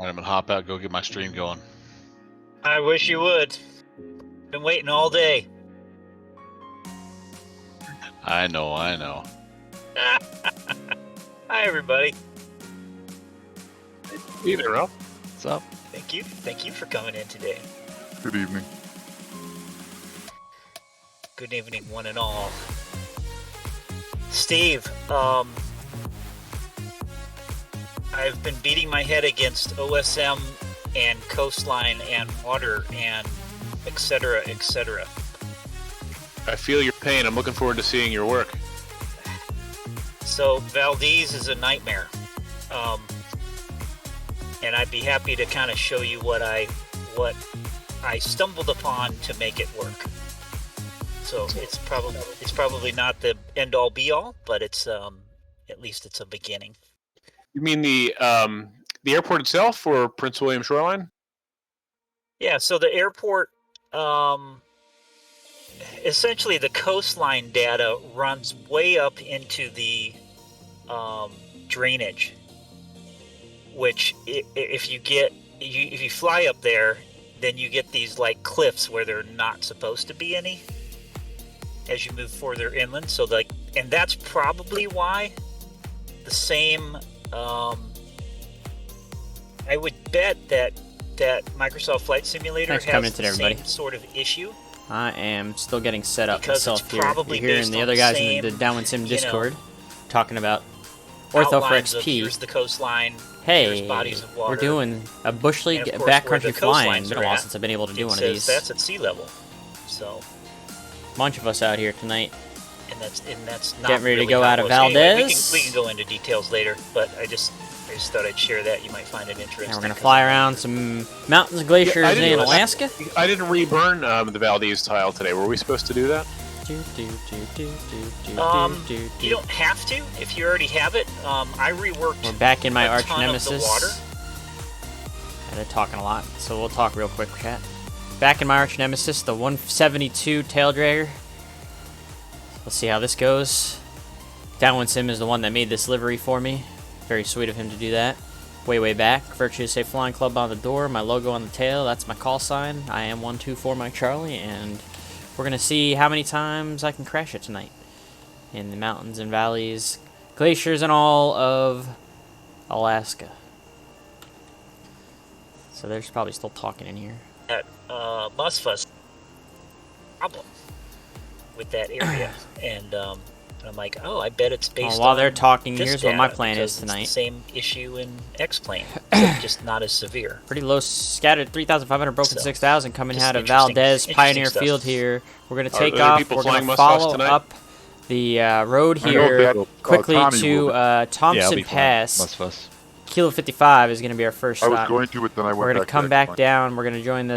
I'm gonna hop out, go get my stream going. I wish you would. Been waiting all day. I know. Hi, everybody. Hey there, Ralph. What's up? Thank you for coming in today. Good evening. Good evening, one and all. Steve, I've been beating my head against OSM and coastline and water and etc. etc. I feel your pain. I'm looking forward to seeing your work. So Valdez is a nightmare, and I'd be happy to kind of show you what I stumbled upon to make it work. So it's probably not the end all be all, but it's at least it's a beginning. You mean the airport itself, or Prince William Shoreline? Yeah. So the airport, essentially the coastline data runs way up into the drainage, which if you fly up there, then you get these like cliffs where they're not supposed to be any as you move further inland. So and that's probably why the same, I would bet that Microsoft Flight Simulator has the same sort of issue. I am still getting set up because myself here. You're hearing the other guys in the Downwindsim Discord talking about Ortho for XP. Here's the coastline. Hey, bodies of water, we're doing a bush league backcountry flying. It's been a while since I've been able to do one of these. That's at sea level, so a bunch of us out here tonight. And that's not getting ready really to go out of Valdez. Anyway, we can go into details later, but I just thought I'd share that. You might find it interesting. And we're gonna fly around some mountains, glaciers in Alaska. I didn't reburn the Valdez tile today. Were we supposed to do that? You don't have to if you already have it. I reworked. We're back in my arch nemesis. Of the water. They're talking a lot, so we'll talk real quick, chat. Back in my arch nemesis, the 172 tail dragger. Let's see how this goes. Downwindsim is the one that made this livery for me. Very sweet of him to do that. Way back. Virtuous Safe Flying Club on the door. My logo on the tail. That's my call sign. I am 124 Mike Charlie, and we're gonna see how many times I can crash it tonight in the mountains and valleys, glaciers, and all of Alaska. So they're probably still talking in here. That Musfus problem with that area, and I'm like, oh, I bet it's based on while they're talking, this here's what my data, plan is it's tonight. the same issue in X-Plane, just not as severe. Pretty low scattered 3,500 broken 6,000 coming out of interesting- Valdez Pioneer stuff. Field here. We're going to take there off. people We're going flying to Muscovs follow tonight? up the road I know here that, quickly Tommy to will Thompson Pass. Kilo 55 is going to be our first I stop. was going to, but then I went We're going back to come to back X-Plane. down. We're going to join the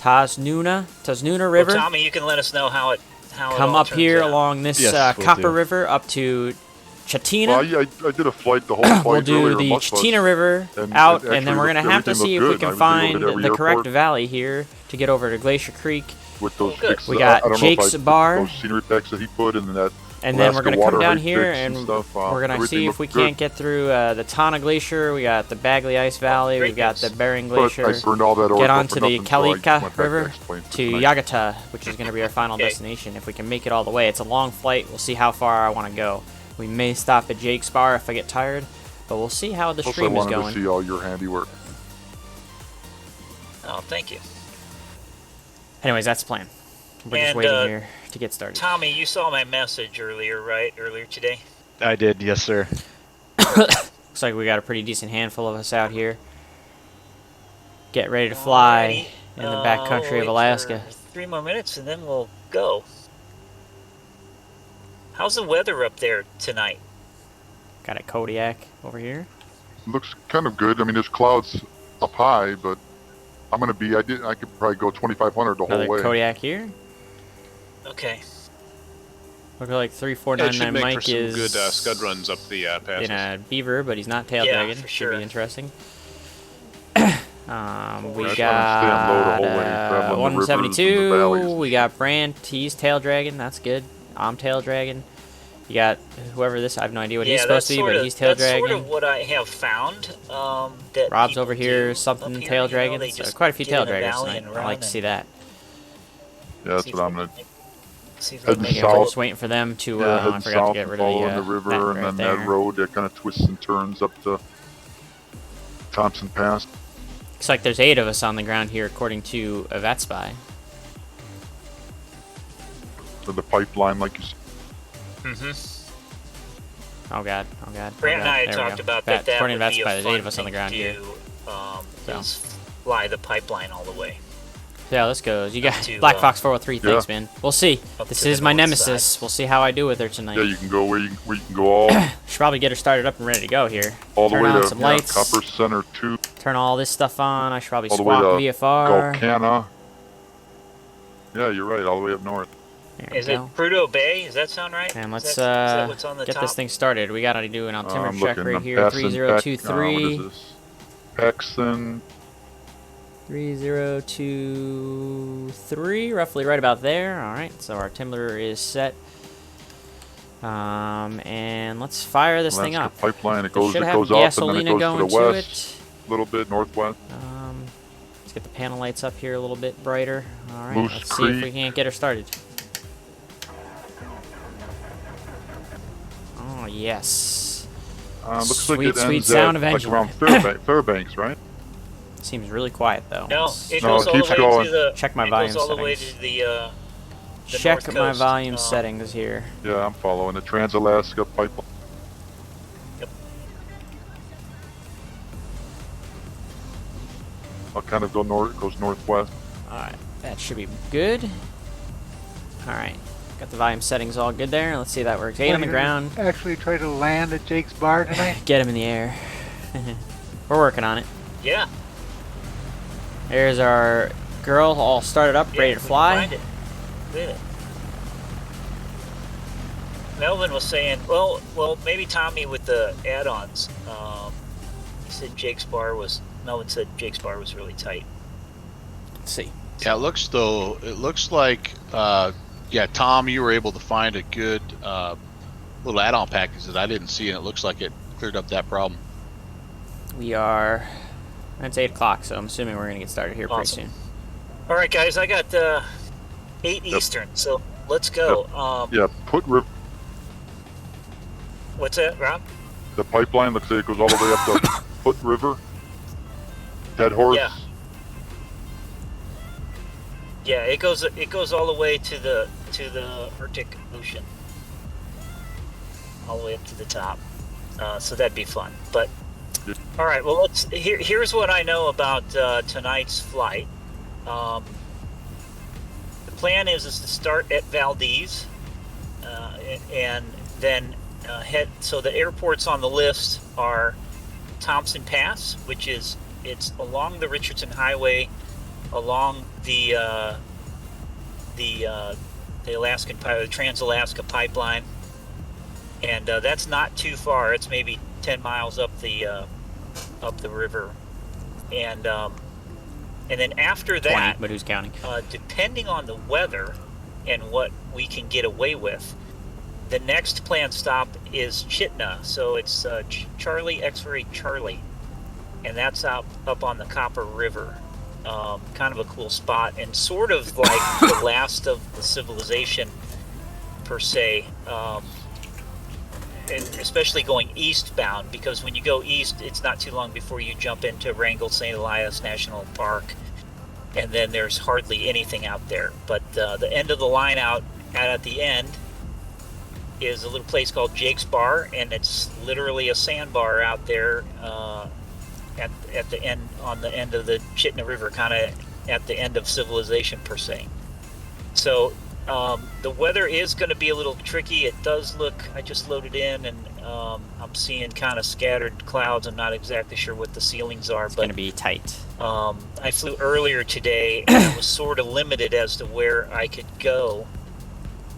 Tasnuna River. Well, Tommy, you can let us know how it Come all up turns here out. along this Yes, we'll Copper do. River up to Chatina. Well, I did a flight, the whole flight. We'll do earlier, the Muscovs. Chatina River And out, it and then we're actually going to have to everything see if looked we good. can I was able to find hit every the correct airport valley here to get over to Glacier Creek. with those good. fixed, We got I don't Jake's know if Bar. those scenery packs that he put in that. And then we're Alaska going to come water down height here fix and stuff, we're going to everything see if we looked can't good. get through the Tana Glacier. We got the Bagley Ice Valley. great We've got news. the Bering But Glacier. I burned all that Get oil onto for the nothing, so I Kalika went back River X-Plane for to tonight. Yagata, which is going to be our final Okay. destination. If we can make it all the way, it's a long flight. We'll see how far I want to go. We may stop at Jake's Bar if I get tired, but we'll see how the Plus, I stream is wanted to going. see all your handiwork. Oh, thank you. Anyways, that's the plan. We're just And, waiting here to get started. Tommy, you saw my message earlier, right? Earlier today. I did, yes, sir. Looks like we got a pretty decent handful of us out here. Get ready to fly Alrighty. in the backcountry We'll of wait Alaska. for 3 more minutes, and then we'll go. How's the weather up there tonight? Got a Kodiak over here. Looks kind of good. I mean, there's clouds up high, but I'm gonna be. I could probably go 2,500 the Another whole way. Kodiak here. Okay. Look like It 3499 should make for Mike some is good scud runs up the passes. in a beaver, but he's not tail Yeah, dragon. for Should sure. be interesting. We That's why I'm staying low the got whole way, traveling the rivers and the 172. valleys. We got Brant. He's tail dragon. That's good. I'm tail dragon. You got whoever this. I have no idea what Yeah, he's supposed to be, but he's tail that's dragging. sort of what I have found. That Rob's people over here, do something up here, tail you know, dragging. they So just quite a few get tail in a draggers valley tonight. and I like run to see and that. Yeah, that's see what if I'm they gonna. can make- see if they Heading can make Yeah, we're south. just waiting for them to. Yeah, I heading forgot to south get and rid of following the that river, and right then there. that road that kind of twists and turns up to Thompson Pass. Looks like there's 8 of us on the ground here, according to a VATSPy. To the pipeline, like you said. Oh god, oh god. Grant and I had There we talked go. about that. That According would to be VATSPy, a there's fun 8 of us on the thing ground to here. do, So. is fly the pipeline all the way. Yeah, let's go. You got to, Black Fox 403. yeah. Thanks, man. We'll see. Up This to is the my north nemesis. side. We'll see how I do with her tonight. Yeah, you can go where you can go all Should probably get her started up and ready to go here. all the Turn way on to some lights. Copper Center 2, Turn all this stuff on. I should probably all the way swap to VFR. Golcana. Yeah, you're right, all the way up north. There we Is it go. Prudhoe Bay? Does that sound right? And Is let's that what's on the get top? this thing started. We got to do an altimeter I'm check looking. right I'm here. passing 3023. what is this? Paxton. 3023, roughly right about there. All right, so our altimeter is set. And let's fire this thing Alaska up. Pipeline. It It goes should up have and then it gasolina goes going to the west, it. a little bit northwest. Let's get the panel lights up here a little bit brighter. All right, Moose let's see if we Creek. can't get her started. Oh yes, Looks Sweet, like it sweet ends sound at, of like engine. around Fairbanks, right? seems really quiet though. No, Let's it No, goes it all keeps the way going. to the. Check my it volume goes all the way settings. to the check North my Coast. volume settings here. Yeah, I'm following the Trans-Alaska Pipeline. Yep. I'll kind of go north, goes northwest. All right, that should be good. All right, got the volume settings all good there. Let's see if that works. 8 on the ground. Actually try to land at Jake's bar tonight. Get him in the air. We're working on it. Yeah. There's our girl all started up, Yeah, ready to we can fly. find it. Look at it. Melvin was saying, well, maybe Tommy with the add-ons. He said Melvin said Jake's bar was really tight. Let's see. Yeah, it looks like, yeah, Tom, you were able to find a good little add-on package that I didn't see, and it looks like it cleared up that problem. We are. It's 8 o'clock, so I'm assuming we're gonna get started here Awesome. pretty soon. All right, guys, I got 8 Eastern, so let's go. Yeah, What's that, Rob? the pipeline looks like it goes all the way up to Foot River. Dead Horse. Yeah. Yeah, it goes all the way to the Arctic Ocean, all the way up to the top. So that'd be fun. But all right, well, here's what I know about tonight's flight. The plan is to start at Valdez, and then head. So the airports on the list are Thompson Pass, which it's along the Richardson Highway, along the Trans-Alaska Pipeline, and that's not too far. It's maybe 10 miles up the river, and then after 20, that, but who's counting? depending on the weather and what we can get away with, the next planned stop is Chitna. So it's Charlie X-Ray Charlie, and that's up on the Copper River. Kind of a cool spot, and sort of like the last of the civilization per se, and especially going eastbound, because when you go east, it's not too long before you jump into Wrangell St. Elias National Park, and then there's hardly anything out there. But the end of the line out at the end is a little place called Jake's Bar, and it's literally a sandbar out there at the end, on the end of the Chitna River, kind of at the end of civilization per se. So the weather is going to be a little tricky. It does look, I just loaded in, and I'm seeing kind of scattered clouds. I'm not exactly sure what the ceilings are, It's but gonna be tight. I flew earlier today, and I was sort of limited as to where I could go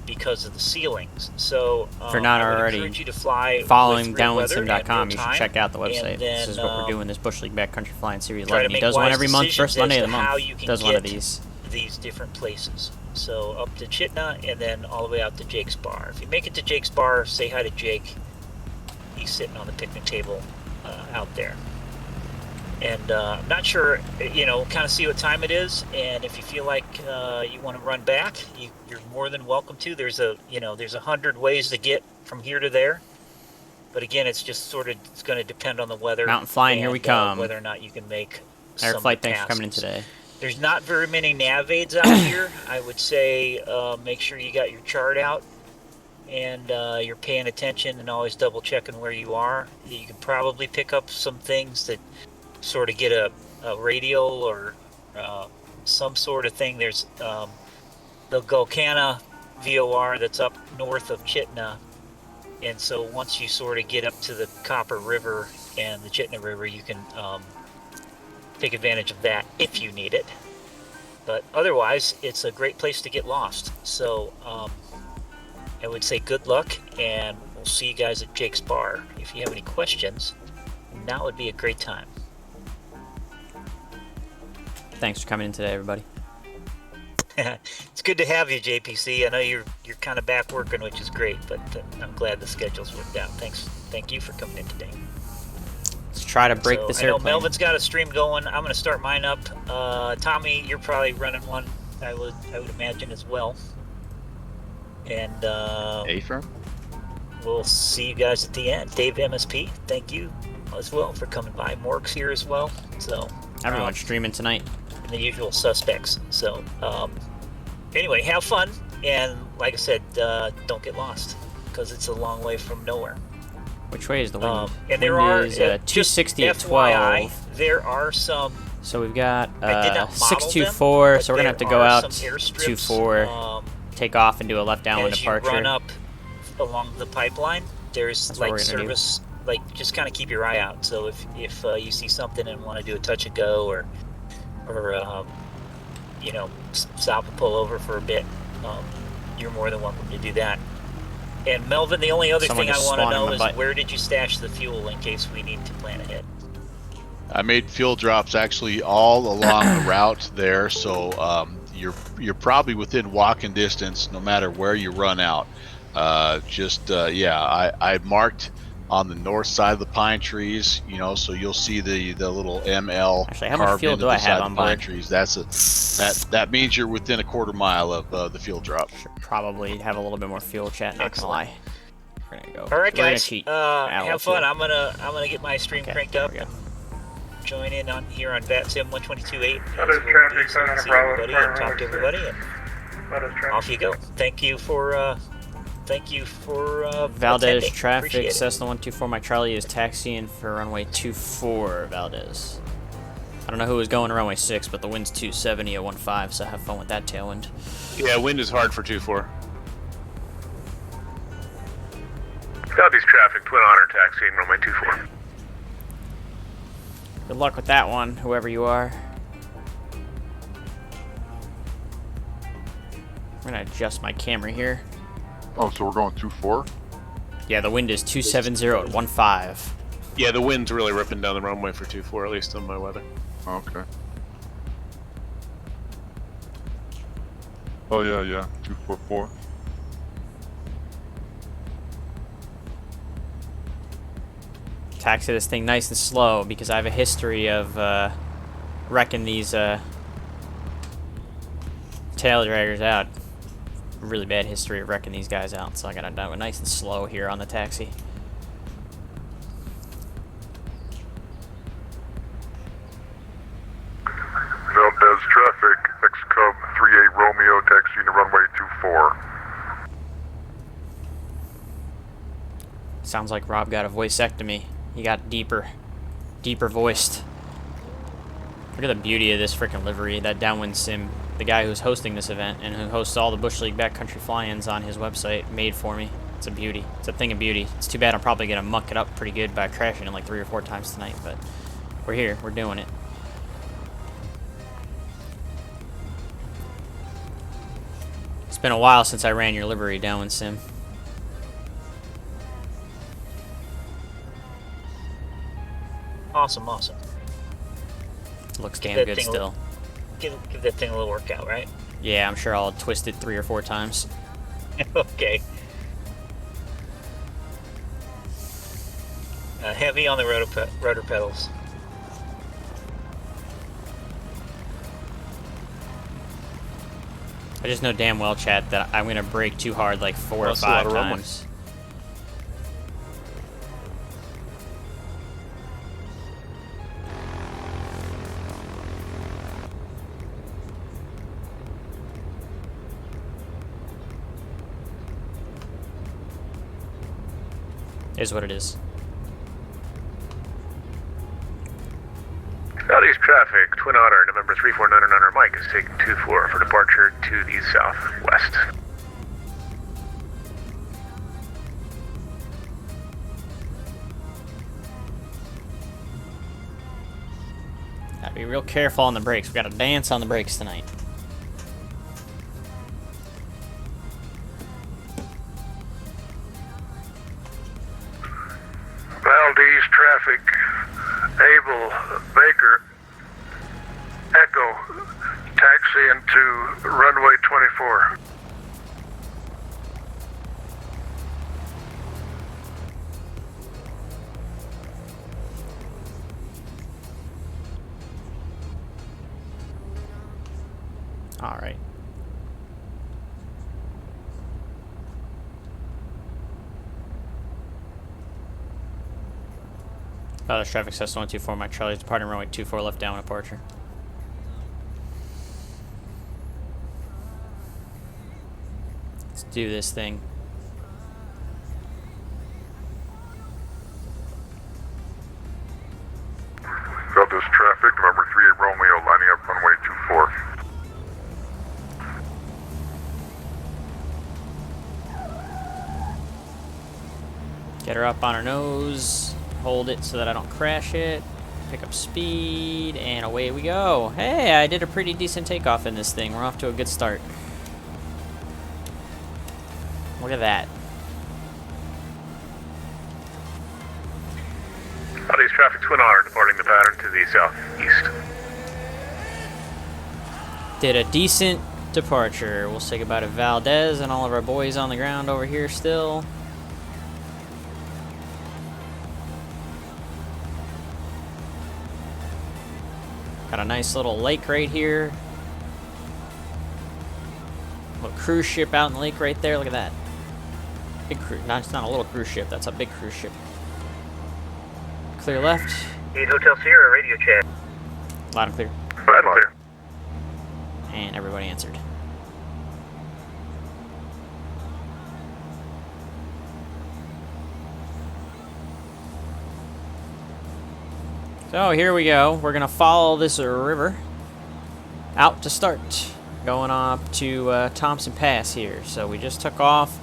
because of the ceilings. So If you're not I would already encourage you to fly Following with real weather and downwindsim.com, you real should time, check out the website. and This is then, what we're doing, this Bush League Backcountry Flying Series try to 11. He make does one wise every month, decisions first Monday as of the to how month. you can Does one of get these. these different places. So up to Chitna and then all the way out to Jake's Bar. If you make it to Jake's Bar, say hi to Jake. He's sitting on the picnic table out there. And I'm not sure, kind of see what time it is. And if you feel like you want to run back, you're more than welcome to. There's 100 ways to get from here to there. But again, it's just it's going to depend on the weather. Mountain Flyin, here we come. Whether or not you can make Air some Flight, thanks for passes. coming in today. There's not very many nav aids out here. I would say make sure you got your chart out and you're paying attention and always double checking where you are. You can probably pick up some things that sort of get a radial or some sort of thing. There's the Golcana VOR that's up north of Chitna. And so once you sort of get up to the Copper River and the Chitna River, you can take advantage of that if you need it. But otherwise, it's a great place to get lost. So I would say good luck, and we'll see you guys at Jake's Bar. If you have any questions, now would be a great time. Thanks for coming in today, everybody. It's good to have you, JPC. I know you're kind of back working, which is great, but I'm glad the schedule's worked out. Thank you for coming in today. Let's try to break this I know airplane. Melvin's got a stream going. I'm going to start mine up. Tommy, you're probably running one, I would imagine as well. And A-firm? we'll see you guys at the end. Dave MSP, thank you as well for coming by. Morg's here as well. So Everyone's streaming tonight. and the usual suspects. So anyway, have fun, and like I said, don't get lost because it's a long way from nowhere. Which way is the wind? And there Wind are is, just 260 at FYI, 12. there are some. So we've got I did not model 624, them, so we're but gonna have to there go are out some airstrips, 24, take off and do a left downwind as departure. you run up along the pipeline, there's That's what like we're gonna do. service, like just kind of keep your eye out. So if you see something and want to do a touch and go or stop and pull over for a bit, you're more than welcome to do that. And Melvin, the only other Someone thing I just want to spawned in know my is butt. where did you stash the fuel in case we need to plan ahead? I made fuel drops actually all along the route there, so you're probably within walking distance no matter where you run out. I marked on the north side of the pine trees, so you'll see the little ML Actually, how much carved fuel into do the I side have of on the pine board? trees. That means you're within a quarter mile of the fuel drop. Should probably have a little bit more fuel, chat. Not gonna lie. We're gonna go. All right, we're gonna guys, cheat. Add a little have fun. fuel. I'm gonna get my stream Okay, cranked there up we go. and join in on here on VATSIM 122.8. That is traffic, So Center see Bravo, everybody Fire and talk to Road everybody, and That is traffic. off you go. Thank you for Valdez attending. traffic, Appreciate it. Cessna 124. My Charlie is taxiing for runway 24, Valdez. I don't know who was going to runway 6, but the wind's 270 at 15, so have fun with that tailwind. Yeah, wind is hard for 2-4. Southeast traffic, Twin Otter taxiing runway 24. Good luck with that one, whoever you are. I'm gonna adjust my camera here. Oh, so we're going 2-4? Yeah, the wind is 270 at 15. Yeah, the wind's really ripping down the runway for 2-4, at least on my weather. Okay. Oh yeah, 244. Taxi this thing nice and slow because I have a history of wrecking these tail draggers out. Really bad history of wrecking these guys out, so I gotta do it nice and slow here on the taxi. Valdez traffic, X-Cub 38 Romeo taxiing to runway 24. Sounds like Rob got a voicectomy. He got deeper voiced. Look at the beauty of this freaking livery that Downwindsim, the guy who's hosting this event and who hosts all the Bush League Backcountry Fly-ins on his website, made for me. It's a beauty. It's a thing of beauty. It's too bad I'm probably gonna muck it up pretty good by crashing it like 3 or 4 times tonight, but we're here. We're doing it. It's been a while since I ran your livery, Downwindsim. Awesome. Looks Give damn that good thing a still. Give that thing a little workout, right? Yeah, I'm sure I'll twist it 3 or 4 times. Okay. Heavy on the rotor pedals. I just know damn well, chat, that I'm gonna brake too hard like 4 or That's a lot 5 of rumbling. times. Is what it is. Southeast traffic, Twin Otter, November 34999, Mike is taking 24 for departure to the southwest. Gotta be real careful on the brakes. We gotta dance on the brakes tonight. Valdez traffic, Abel, Baker, Echo, taxi into runway 24. All right. There's traffic says 124. My Charlie's departing runway 24 left down departure. Let's do this thing. Southwest traffic, November 38 Romeo, lining up runway 24. Get her up on her nose. Hold it so that I don't crash it. Pick up speed, and away we go. Hey, I did a pretty decent takeoff in this thing. We're off to a good start. Look at that. Southeast traffic, Twin Otter, departing the pattern to the southeast. Did a decent departure. We'll say goodbye to Valdez and all of our boys on the ground over here still. Got a nice little lake right here. Little cruise ship out in the lake right there. Look at that. Big cruise. No, it's not a little cruise ship. That's a big cruise ship. Clear left. 8 Hotel Sierra, radio check. Loud and clear. Loud and clear. And everybody answered. So here we go. We're gonna follow this river out to start, going up to Thompson Pass here. So we just took off.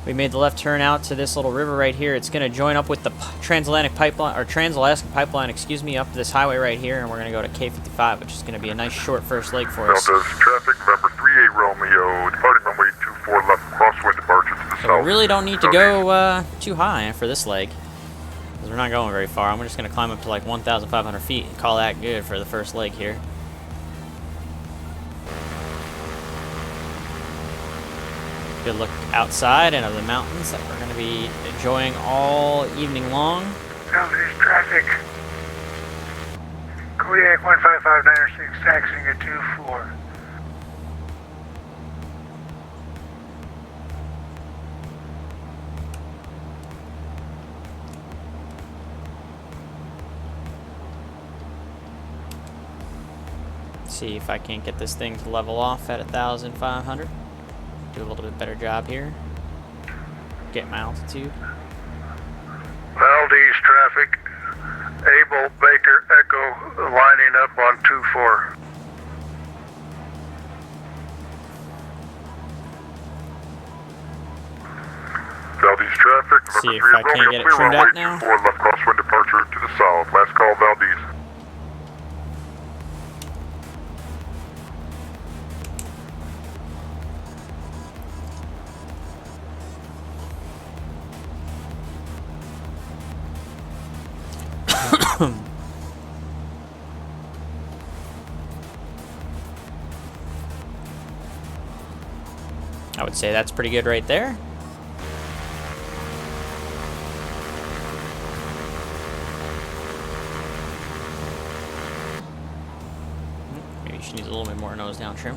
We made the left turn out to this little river right here. It's gonna join up with the Transatlantic pipeline, or Trans-Alaska pipeline, excuse me, up this highway right here, and we're gonna go to K55, which is gonna be a nice short first leg for us. Southwest traffic, November 38 Romeo, departing runway 24 left, crosswind departure to the So south. we really don't need to go too high for this leg, because we're not going very far. I'm just gonna climb up to like 1,500 feet and call that good for the first leg here. Good look outside and of the mountains that we're going to be enjoying all evening long. Southeast traffic. Kodiak 15596 taxiing at 24. See if I can't get this thing to level off at 1,500. Do a little bit better job here. Get my altitude. Valdez traffic, Abel, Baker, Echo, lining up on 24. Valdez traffic, See if November I 38 can't Romeo, get it clear trimmed runway out now. 24 left, crosswind departure to the south. Last call, Valdez. I would say that's pretty good right there. Maybe she needs a little bit more nose down trim.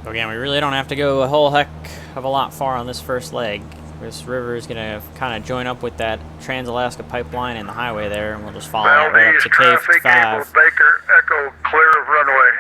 So again, we really don't have to go a whole heck of a lot far on this first leg. This river is going to kind of join up with that Trans-Alaska pipeline and the highway there, and we'll just follow that right up to traffic, Able K55. Baker, Echo, clear of runway.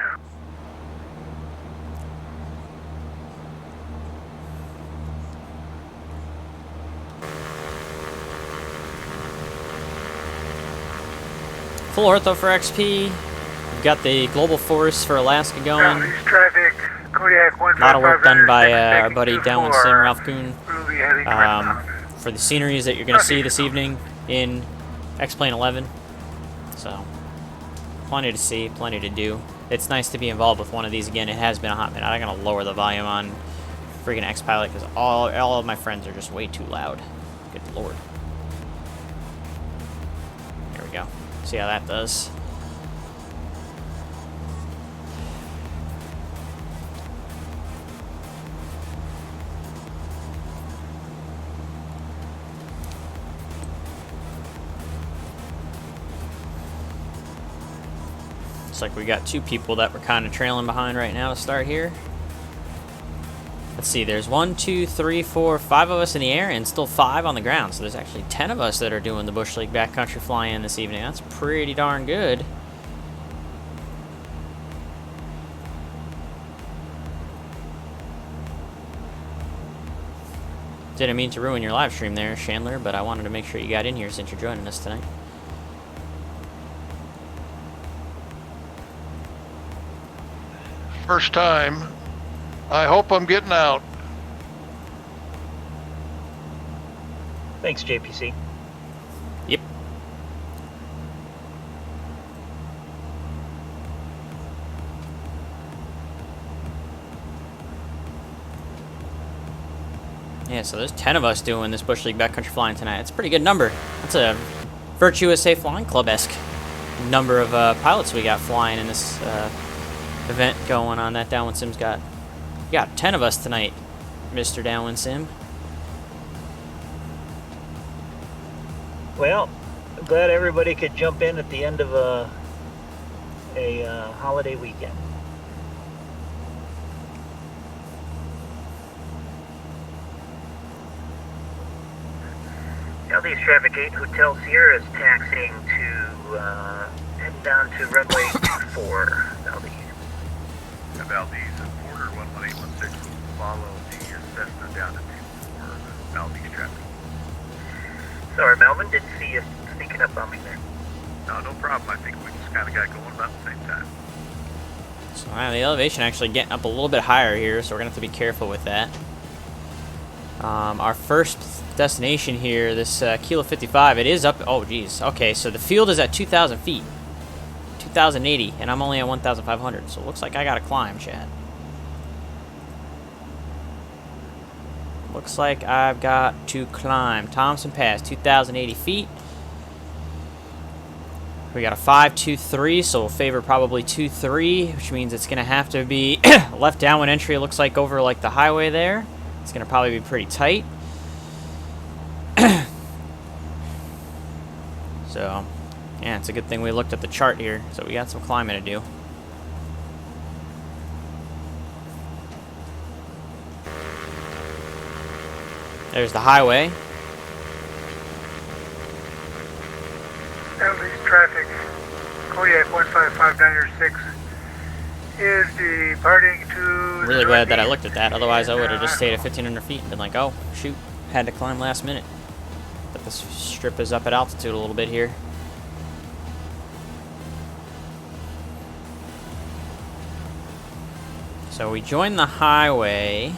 Full ortho for XP. We've got the global force for Alaska going. Southeast traffic, Kodiak A lot of work 155 done by intersection, our buddy taking Downwindsim, 24, Ralph Kuhn. Ruby heading westbound. For the sceneries that you're going to see this evening in XP11. So, plenty to see, plenty to do. It's nice to be involved with one of these again. It has been a hot minute. I'm going to lower the volume on freaking X-Pilot because all of my friends are just way too loud. Good lord. There we go. See how that does. Looks like we got two people that we're kind of trailing behind right now to start here. Let's see, there's 1, 2, 3, 4, 5 of us in the air and still 5 on the ground. So there's actually 10 of us that are doing the Bush League Backcountry Fly-In this evening. That's pretty darn good. Didn't mean to ruin your live stream there, Chandler, but I wanted to make sure you got in here since you're joining us tonight. First time. I hope I'm getting out. Thanks, JPC. Yep. Yeah, so there's 10 of us doing this Bush League Backcountry Flying tonight. That's a pretty good number. That's a Virtuous Safe Flying Club-esque number of pilots we got flying in this event going on that Downwindsim's got. You got 10 of us tonight, Mr. Downwindsim. Well, I'm glad everybody could jump in at the end of a holiday weekend. Southeast traffic 8, Hotel Sierra is taxiing to head down to runway 24, Southeast. Valdez and Porter 11816 will follow the Cessna down to 24, Valdez traffic. Sorry, Melvin, didn't see you sneaking up on me there. No problem. I think we just kind of got going about the same time. So the elevation actually getting up a little bit higher here, so we're going to have to be careful with that. Our first destination here, this Kilo 55, it is up, oh geez, okay, so the field is at 2,000 feet, 2,080, and I'm only at 1,500, so it looks like I gotta climb, Chad. Looks like I've got to climb Thompson Pass, 2,080 feet. We got a 523, so we'll favor probably 23, which means it's gonna have to be left downwind entry, it looks like over like the highway there. It's gonna probably be pretty tight. So, yeah, it's a good thing we looked at the chart here. So we got some climbing to do. There's the highway. Southeast traffic, Kodiak 15596 is departing to... I'm really glad that I looked at that. Otherwise, I would have just stayed at 1,500 feet and been like, oh, shoot, had to climb last minute. But this strip is up at altitude a little bit here. So we joined the highway,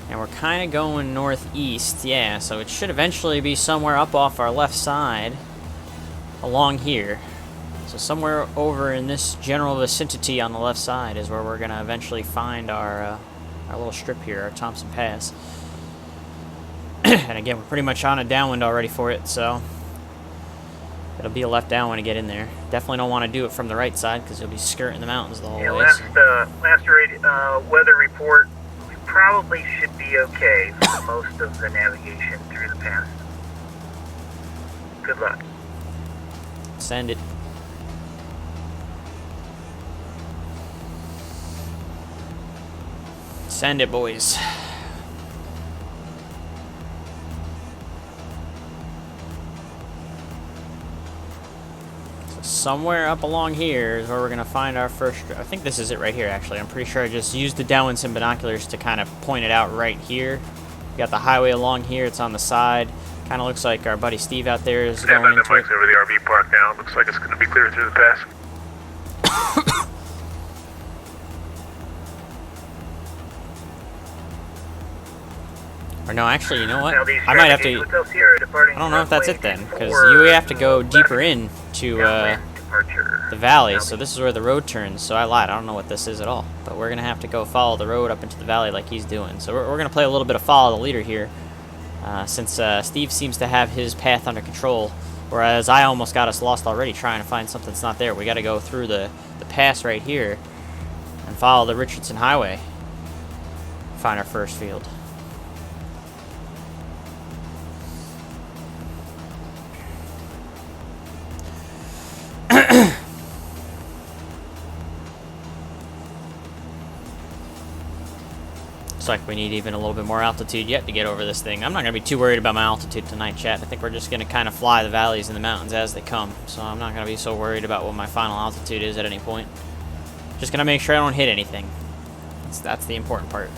and we're kind of going northeast, yeah, so it should eventually be somewhere up off our left side along here. So somewhere over in this general vicinity on the left side is where we're going to eventually find our little strip here, our Thompson Pass. And again, we're pretty much on a downwind already for it, so It'll be a left down when I get in there. Definitely don't want to do it from the right side because you'll be skirting the mountains the whole Yeah, way. last weather report, we probably should be okay for most of the navigation through the pass. Good luck. Send it. Send it, boys. So somewhere up along here is where we're gonna find our first. I think this is it right here. Actually, I'm pretty sure I just used the Downwindsim binoculars to kind of point it out right here. We got the highway along here. It's on the side. Kind of looks like our buddy Steve out there is Stand by, going the into it. mic's over the RV park now. Looks like it's going to be clear through the pass. Or no, actually, you know what? Southeast I might have traffic, to. Hotel Sierra departing I don't know if that's it runway then, because 24, you have to go left deeper in to downwind departure. the valley. Southeast. So this is where the road turns. So I lied. I don't know what this is at all. But we're gonna have to go follow the road up into the valley like he's doing. So we're gonna play a little bit of follow the leader here, since Steve seems to have his path under control, whereas I almost got us lost already trying to find something that's not there. We got to go through the pass right here and follow the Richardson Highway. Find our first field. Looks like we need even a little bit more altitude yet to get over this thing. I'm not going to be too worried about my altitude tonight, chat. I think we're just going to kind of fly the valleys and the mountains as they come. So I'm not going to be so worried about what my final altitude is at any point. Just going to make sure I don't hit anything. That's the important part.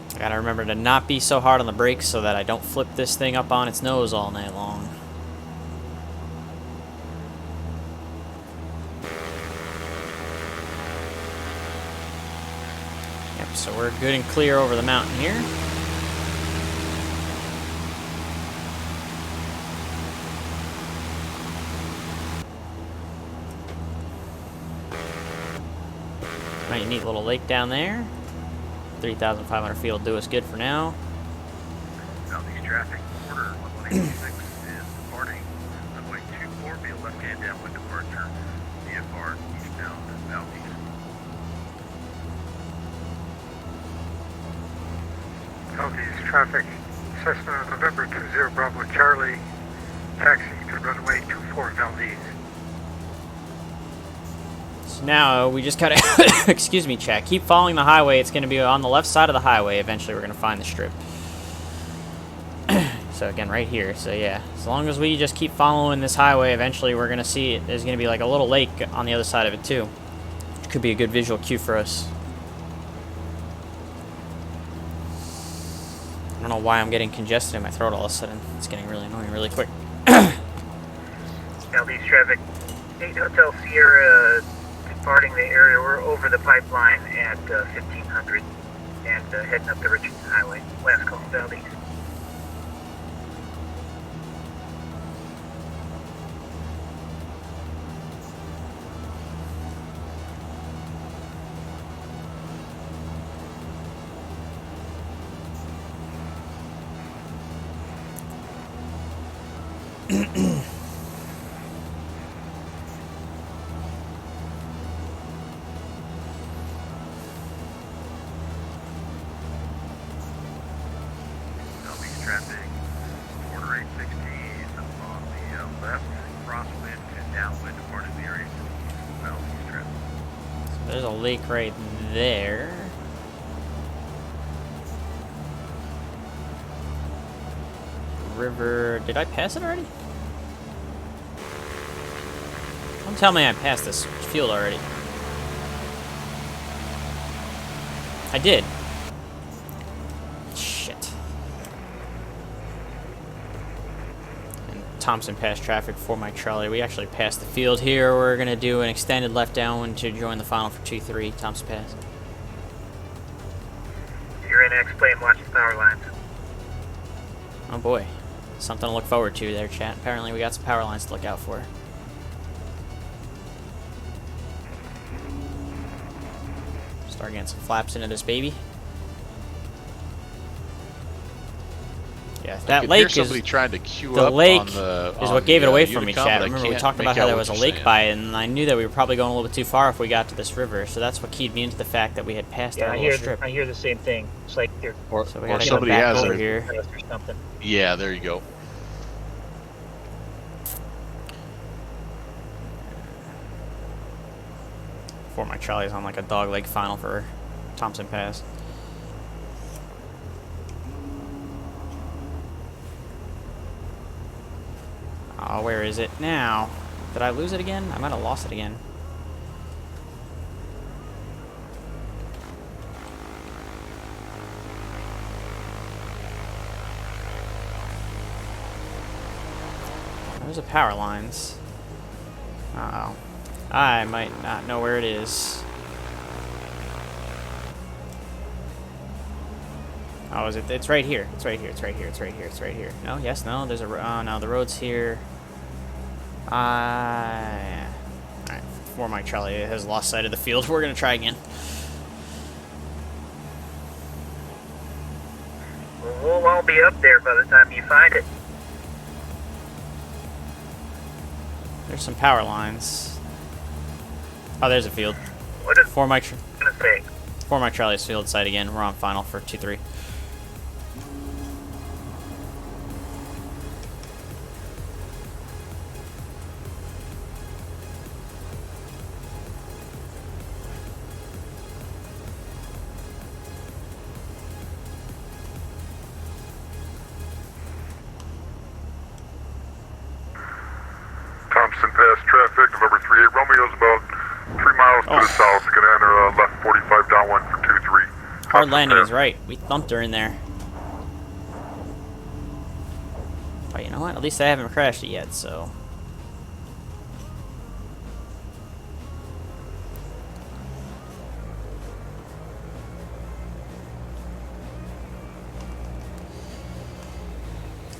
I gotta remember to not be so hard on the brakes so that I don't flip this thing up on its nose all night long. Yep, so we're good and clear over the mountain here. Right, neat little lake down there. 3,500 feet will do us good for now. Southeast traffic, order 1186 is departing. Runway 24, be a left-hand downwind departure. VFR eastbound southeast. Southeast traffic, Cessna November 20 Bravo Charlie, taxi to runway 24 Valdez. So now we just gotta, excuse me, chat, keep following the highway. It's gonna be on the left side of the highway. Eventually we're gonna find the strip. So again, right here. So yeah, as long as we just keep following this highway, eventually we're gonna see it. There's gonna be like a little lake on the other side of it too. Which could be a good visual cue for us. I don't know why I'm getting congested in my throat all of a sudden. It's getting really annoying really quick. Southeast traffic, 8 Hotel Sierra departing the area. We're over the pipeline at 1500 and heading up the Richardson Highway. Last call, Valdez. Southeast traffic, order 816 on the left, crosswind to downwind departing the area. Southeast traffic. So there's a lake right there. River. Did I pass it already? Don't tell me I passed this field already. I did. Shit. And Thompson passed traffic for my Charlie. We actually passed the field here. We're going to do an extended left downwind to join the final for 2-3. Thompson pass. You're in X-plane, watch the power lines. Oh boy. Something to look forward to there, chat. Apparently we got some power lines to look out for. Start getting some flaps into this baby. Yeah, that lake hear is somebody trying to queue the up lake on the, is on what gave the, it away from me, Unicom, chat. but I Remember we can't talked make about how out there what was a you're lake saying. by it, and I knew that we were probably going a little bit too far if we got to this river, so that's what keyed me into the fact that we had passed Yeah, our I little hear strip. I hear the same thing. It's like they're So we Or gotta get somebody back has over a, here. fast or something. yeah, there you go. Before my Charlie's on like a dog leg final for Thompson Pass. Oh, where is it now? Did I lose it again? I might have lost it again. There's the power lines. Uh-oh. I might not know where it is. Oh, is it? It's right here. It's right here. It's right here. It's right here. It's right here. No, yes, no. There's a. Oh, no, the road's here. Yeah. Alright, before Mike Charlie has lost sight of the field, we're going to try again. We'll all be up there by the time you find it. There's some power lines. Oh, there's a field. What is For Mike, it going to say? for Mike Charlie's field site again. We're on final for 2-3. Thompson Pass traffic, November 38 Romeo's about 3 miles to the south. Gonna enter left 45 downwind for 2-3. Hard landing is right. We thumped her in there. But you know what? At least I haven't crashed it yet, so.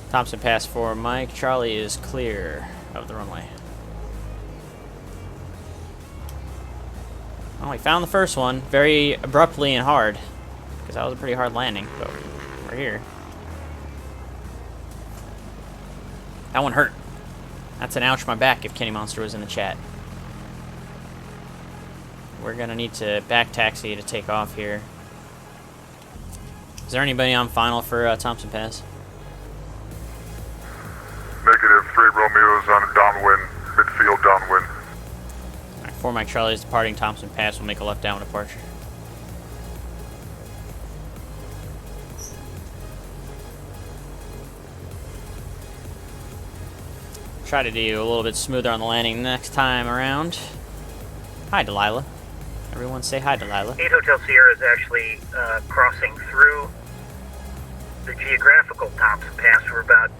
Thompson Pass for Mike. Charlie is clear of the runway. Oh, we found the first one very abruptly and hard. Because that was a pretty hard landing, but we're here. That one hurt. That's an ouch my back if Kenny Monster was in the chat. We're gonna need to back taxi to take off here. Is there anybody on final for Thompson Pass? Negative, 3 Romeo's on downwind, midfield downwind. Alright, 4 Mike Charlie is departing Thompson Pass. We'll make a left down departure. Try to do a little bit smoother on the landing next time around. Hi, Delilah. Everyone say hi, Delilah. 8 Hotel Sierra is actually crossing through the geographical Thompson Pass. We're about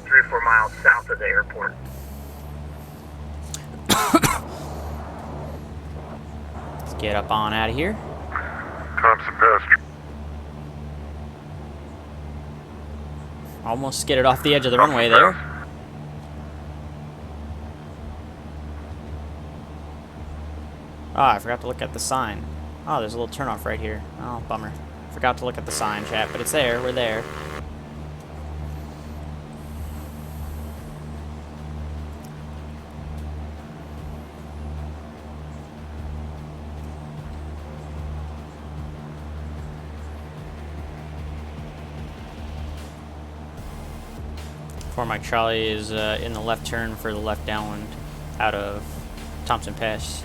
3 or 4 miles south of the airport. Let's get up on out of here. Thompson Pass. Almost skidded off the edge of the runway there. Ah, I forgot to look at the sign. Oh, there's a little turnoff right here. Oh, bummer. Forgot to look at the sign, chat, but it's there. We're there. Before Mike Charlie is in the left turn for the left downwind out of Thompson Pass.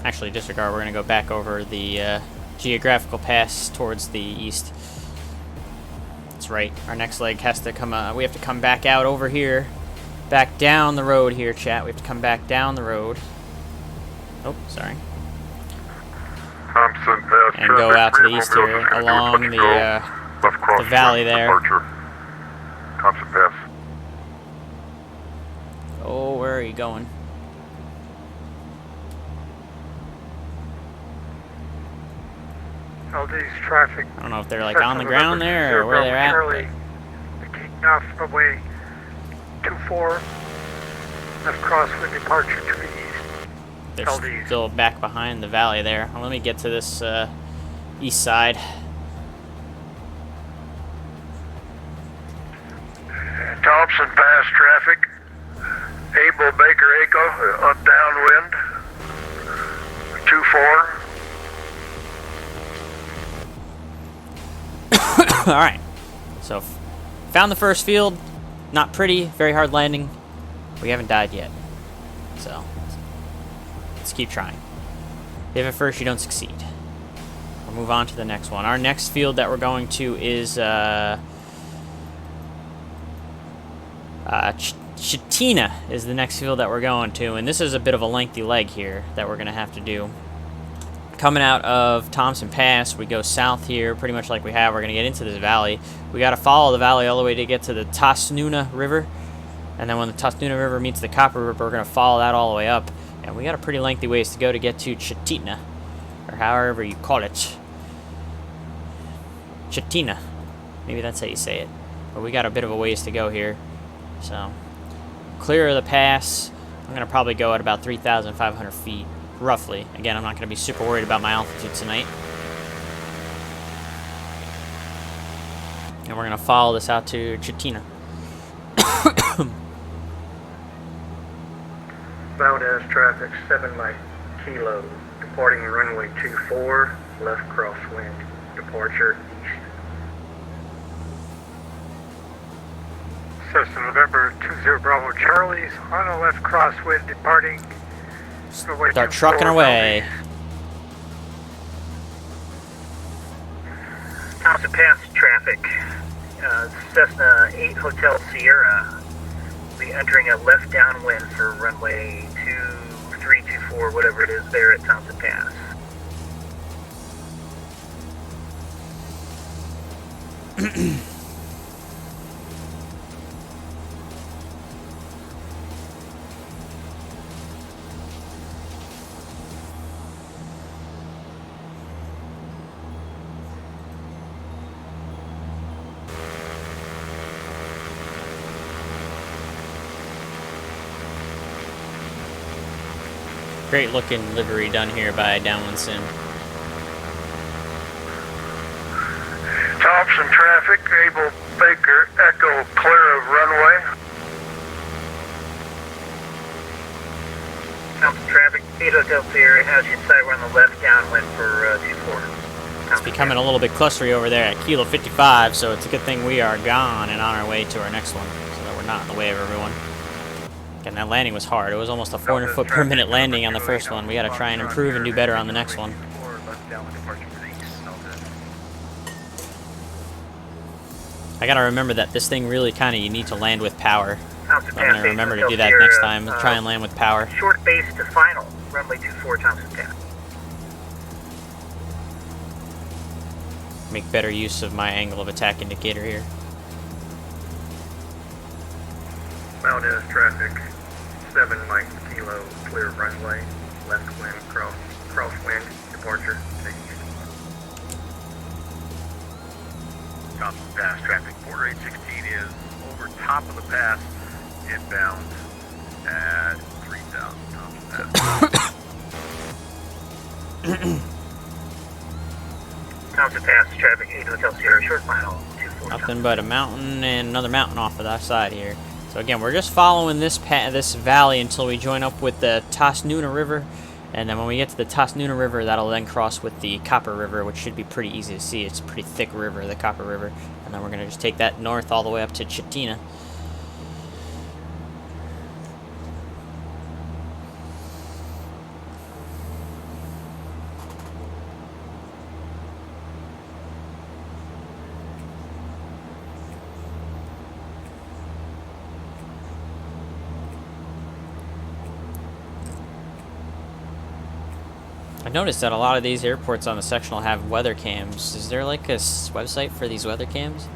Actually, disregard, we're going to go back over the geographical pass towards the east. That's right. Our next leg has to come, we have to come back out over here. Back down the road here, chat. We have to come back down the road. Oh, sorry. Thompson Pass And go out to the east here along the valley there. Departure. Thompson Pass. Oh, where are you going? LD's traffic. I don't know if they're like on the ground there or where they're at. Charlie, off runway 24, left crosswind departure to the east. They're LD. still back behind the valley there. Well, let me get to this east side. Thompson Pass traffic. Abel Baker Echo up downwind. 24. All right. So, found the first field. Not pretty. Very hard landing. We haven't died yet. So, let's keep trying. If at first you don't succeed. We'll move on to the next one. Our next field that we're going to is Chitina is the next field that we're going to, and this is a bit of a lengthy leg here that we're going to have to do. Coming out of Thompson Pass, we go south here, pretty much like we have. We're going to get into this valley. We got to follow the valley all the way to get to the Tasnuna River, and then when the Tasnuna River meets the Copper River, we're going to follow that all the way up, and we got a pretty lengthy ways to go to get to Chitina, or however you call it. Chitina. Maybe that's how you say it. But we got a bit of a ways to go here. So, clear of the pass. I'm going to probably go at about 3,500 feet, roughly. Again, I'm not going to be super worried about my altitude tonight. And we're going to follow this out to Chitina. Bound as traffic 7 Mike Kilo, departing runway 24, left crosswind, departure east. Cessna November 20 Bravo Charlie's on a left crosswind departing. runway Start 24, trucking away. Thompson Pass traffic, Cessna 8 Hotel Sierra, will be entering a left downwind for runway 2324, whatever it is there at Thompson Pass. Great looking livery done here by Downwindsim. Thompson traffic. Abel Baker Echo clear of runway. Thompson traffic, 8 Hotel Sierra has you in sight. We're on the left downwind for 24. It's becoming a little bit clustery over there at Kilo 55, so it's a good thing we are gone and on our way to our next one, so that we're not in the way of everyone. And that landing was hard. It was almost a 400 foot per minute landing on the first one. We got to try and improve and do better on the next one. I got to remember that this thing really kind of, you need to land with power. I'm going to remember to do that next time. Try and land with power. Short base to final, runway 24 Thompson Pass. Make better use of my angle of attack indicator here. Bound as traffic, 7 Mike Kilo, clear runway, left wind, crosswind, departure to east. Thompson Pass traffic, border 816 is over top of the pass, inbound at 3,000 Thompson Pass. Thompson Pass traffic, 8 Hotel Sierra, short final, 24. Nothing but a mountain and another mountain off of that side here. So again, we're just following this valley until we join up with the Tasnuna River, and then when we get to the Tasnuna River, that'll then cross with the Copper River, which should be pretty easy to see. It's a pretty thick river, the Copper River, and then we're going to just take that north all the way up to Chitina. I noticed that a lot of these airports on the sectional have weather cams. Is there like a website for these weather cams?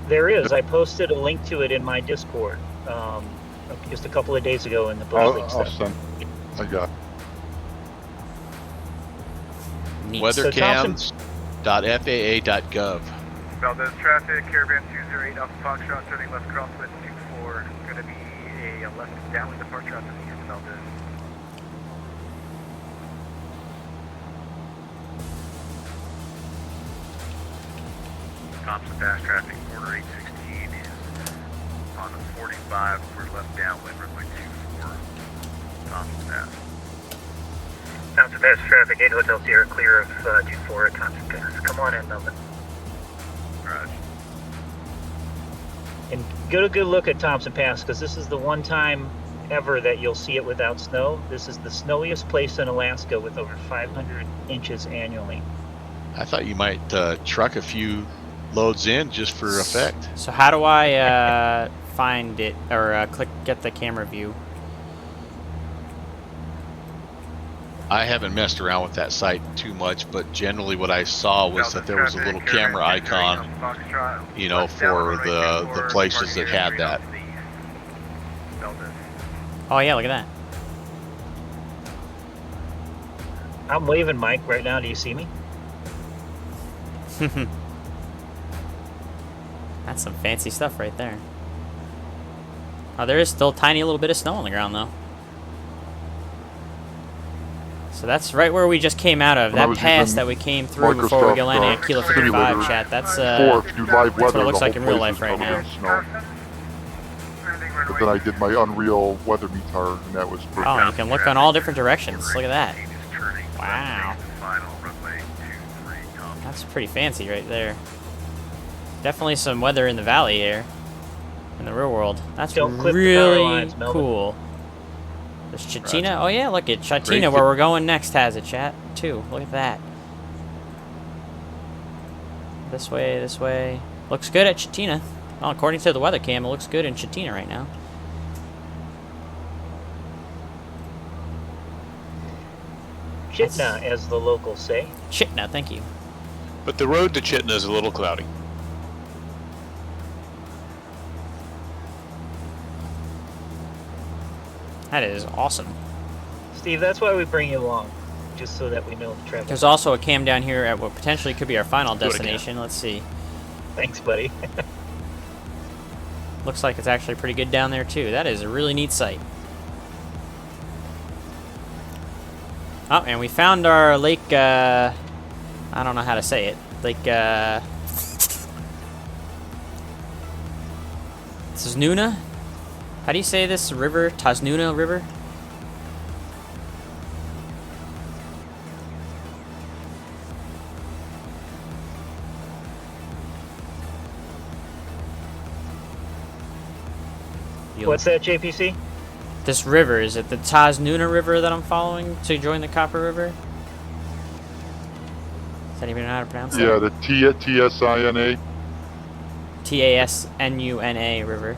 There is. I posted a link to it in my Discord just a couple of days ago in the post link I'll stuff. send. I got. Neat. Weathercams.faa.gov. Valdez traffic, Caravan 208 Alpha Foxtrot, turning left crosswind 24. Going to be a left downwind departure out to the east of Valdez. Thompson Pass traffic, quarter 816 is on the 45 for left downwind, runway 24, Thompson Pass. Thompson Pass traffic, 8 Hotel Sierra, clear of 24 at Thompson Pass. Come on in, Melvin. Roger. And get a good look at Thompson Pass, because this is the one time ever that you'll see it without snow. This is the snowiest place in Alaska with over 500 inches annually. I thought you might truck a few loads in just for effect. So how do I find it or get the camera view? I haven't messed around with that site too much, but generally what I saw was that there was a little camera icon, you know, for the places that had that. Oh yeah, look at I'm waving, Mike, right now. Do you see me? that. That's some fancy stuff right there. Oh, there is still a tiny little bit of snow on the ground though. So that's right where we just came out of. When I That was pass using that we came through before we Microsoft, landing at Kilo 55, simulator chat. That's for if you live that's weather, what it looks the like whole in real place life is right covered now. in snow. But then I did my Unreal weather meter, and that was pretty. Oh, you can look on all different directions. Look at that. Wow. That's pretty fancy right there. Definitely some weather in the valley here. In the real world. That's Don't clip the power really lines, Melvin. cool. There's Chatina. Roger. Oh yeah, look at Chatina Great. where we're going next has a chat too. Look at that. This way, this way. Looks good at Chatina. Well, according to the weather cam, it looks good in Chatina right now. Chitna, as the locals say. Chitna, thank you. But the road to Chitna is a little cloudy. That is awesome. Steve, that's why we bring you along, just so that we know the traffic. There's also a cam down here at what potentially could be our final Do it again. destination. Let's see. Thanks, buddy. Looks like it's actually pretty good down there too. That is a really neat site. Oh, and we found our lake, I don't know how to say it. Lake, this is Nuna? How do you say this river? Tasnuna River? What's that, JPC? This river, is it the Tasnuna River that I'm following to join the Copper River? Does anybody know how to pronounce Yeah, that? the TSINA. Tasnuna River.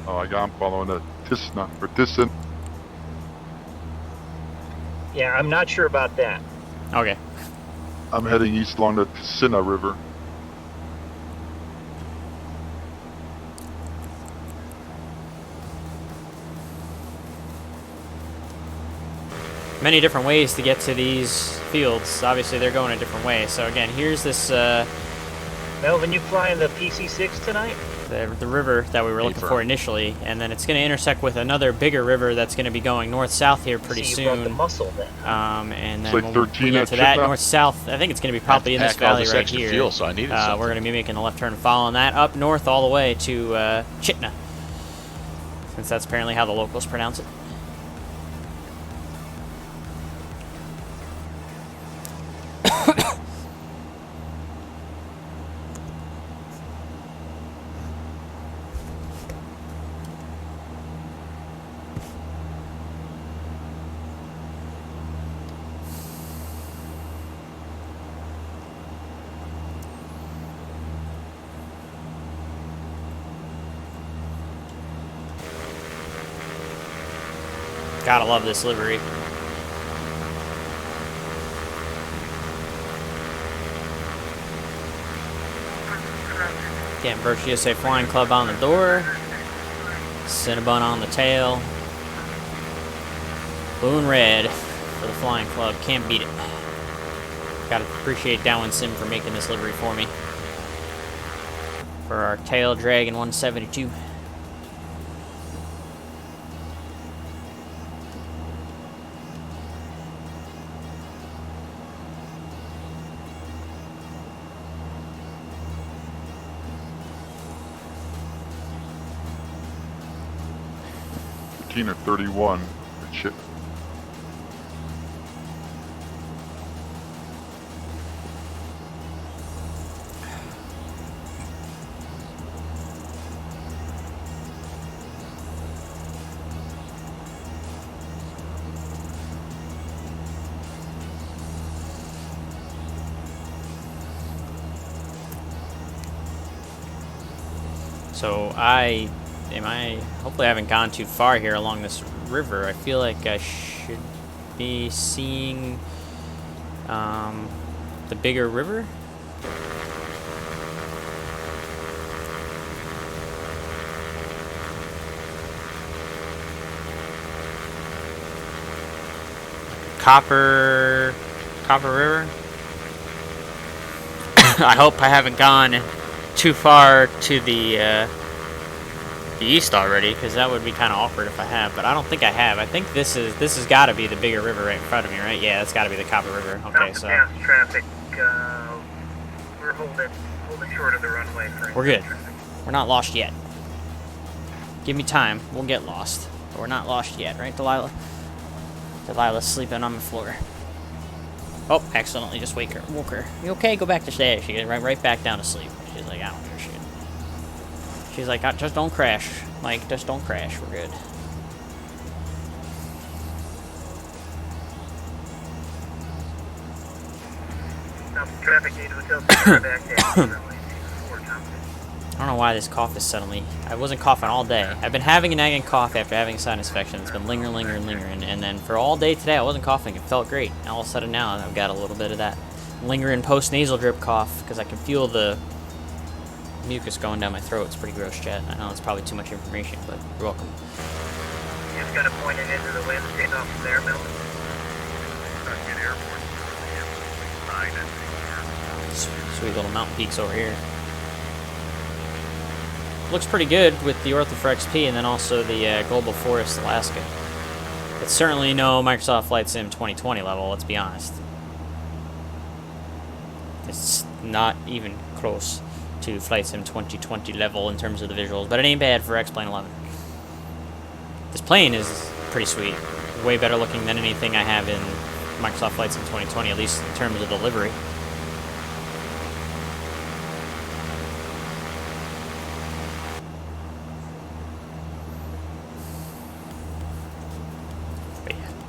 Oh, I'm following the Tisna or Tissen. Yeah, I'm not sure about that. Okay. I'm heading east along the Tisina River. Many different ways to get to these fields. Obviously, they're going a different way. So again, here's this Melvin, you flying the PC-6 tonight? the river that we were looking for initially, and then it's going to intersect with another bigger river that's going to be going north-south here pretty See, you brought the soon. muscle then. And then like when we 13 get at to that Chitna? north-south, I think it's going to be probably in this Pack all valley this right extra here. fuel, so I needed something. We're going to be making a left turn following that up north all the way to Chitna, since that's apparently how the locals pronounce it. Gotta love this livery. Again, Birch USA Flying Club on the door. Cinnabon on the tail. Blue and red for the Flying Club. Can't beat it. Gotta appreciate Downwindsim for making this livery for me. for our Tail Dragon 172. Or 31. Good shit. So hopefully I haven't gone too far here along this river. I feel like I should be seeing the bigger river. Copper River. I hope I haven't gone too far to the east already, because that would be kind of awkward if I have, but I don't think I have. I think this has got to be the bigger river right in front of me, right? Yeah, that's got to be the Copper River. Okay, so Fast traffic. We're holding short of the runway for we're good. traffic. We're not lost yet. Give me time. We'll get lost. But we're not lost yet, right, Delilah? Delilah's sleeping on the floor. Oh, accidentally just woke her. You okay? Go back to bed. She goes right back down to sleep. She's like, I don't care shit. She's like, just don't crash. Like, just don't crash. We're good. Traffic 8 Hotel Sierra back down. I don't know why this cough is suddenly... I wasn't coughing all day. I've been having a nagging cough after having a sinus infection. It's been lingering. And then for all day today, I wasn't coughing. It felt great. And all of a sudden now, I've got a little bit of that lingering post-nasal drip cough, because I can feel the mucus going down my throat. It's pretty gross, chat. I know it's probably too much information, but you're welcome. Just got to point it into the wind, take off from there, Milton. Sweet little mountain peaks over here. Looks pretty good with the Ortho for XP and then also the Global Forest Alaska. It's certainly no Microsoft Flight Sim 2020 level, let's be honest. It's not even close to Flight Sim 2020 level in terms of the visuals, but it ain't bad for XP11. This plane is pretty sweet. Way better looking than anything I have in Microsoft Flight Sim 2020, at least in terms of the livery.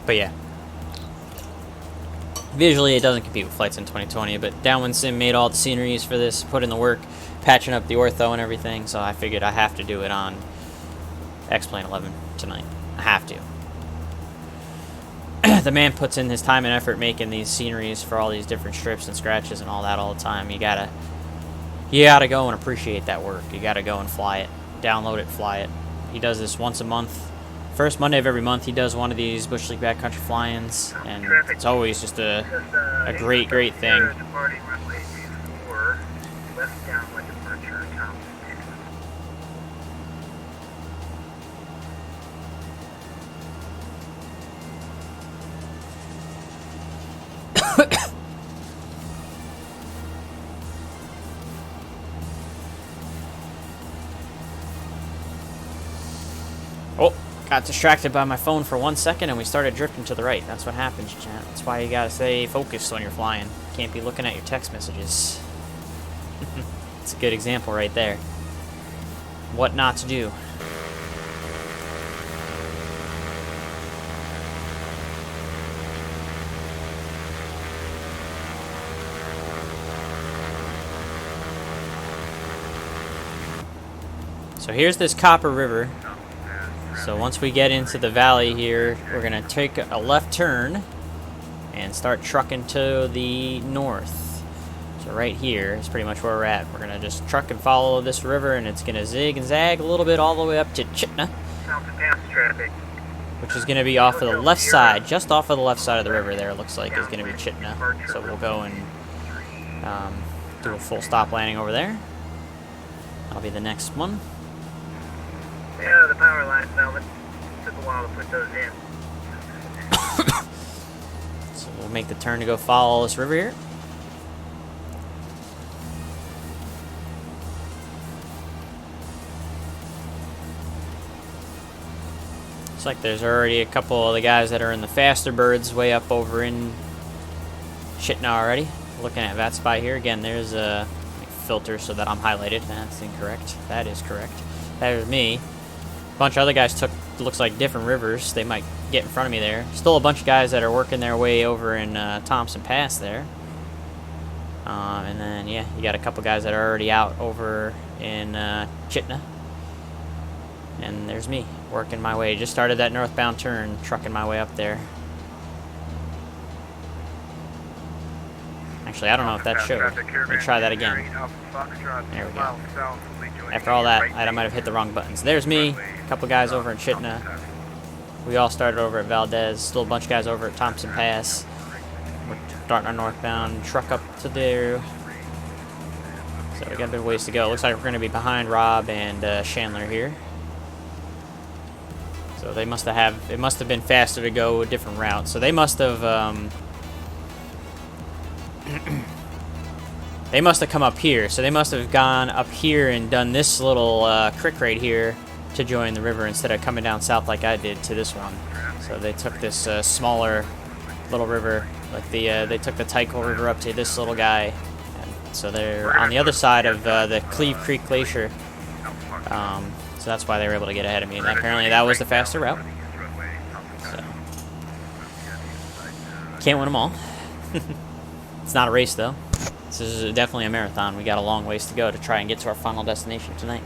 But yeah, visually it doesn't compete with Flight Sim 2020, but Downwindsim made all the sceneries for this, put in the work, patching up the ortho and everything, so I figured I have to do it on XP11 tonight. I have to. The man puts in his time and effort making these sceneries for all these different strips and scratches and all that all the time. You gotta go and appreciate that work. You gotta go and fly it, download it, fly it. He does this once a month. First Monday of every month, he does one of these Bush League Backcountry fly-ins, and it's always just a great thing. Oh. Got distracted by my phone for 1 second and we started drifting to the right. That's what happens, chat. That's why you gotta stay focused when you're flying. Can't be looking at your text messages. It's a good example right there. What not to do. So here's this Copper River. So once we get into the valley here, we're going to take a left turn and start trucking to the north. So right here is pretty much where we're at. We're going to just truck and follow this river, and it's going to zig and zag a little bit all the way up to Chitna, which is going to be off of the left side, just off of the left side of the river there, it looks like is going to be Chitna. So we'll go and do a full stop landing over there. That'll be the next one. Yeah, the power lines, Melvin. Took a while to put those in. So we'll make the turn to go follow this river here. Looks like there's already a couple of the guys that are in the faster birds way up over in Chitna already. Looking at VATSIM here. Again, there's a filter so that I'm highlighted. That's incorrect. That is correct. There's me. A bunch of other guys took, looks like, different rivers. They might get in front of me there. Still a bunch of guys that are working their way over in Thompson Pass there. And then, yeah, you got a couple guys that are already out over in Chitna. And there's me, working my way. Just started that northbound turn, trucking my way up there. Actually, I don't know if that showed. Let me try that again. There we go. After all that, I might have hit the wrong buttons. There's me, a couple guys over in Chitna. We all started over at Valdez. Still a bunch of guys over at Thompson Pass. We're starting our northbound truck up to there. So we got a bit of ways to go. Looks like we're going to be behind Rob and Chandler here. So they must have, it must have been faster to go a different route. So they must have, they must have come up here. So they must have gone up here and done this little creek right here to join the river instead of coming down south like I did to this one. So they took this smaller little river, like they took the Tycho River up to this little guy. And so they're on the other side of the Cleve Creek Glacier. So that's why they were able to get ahead of me. And apparently that was the faster route. So can't win them all. It's not a race though. This is definitely a marathon. We got a long ways to go to try and get to our final destination tonight.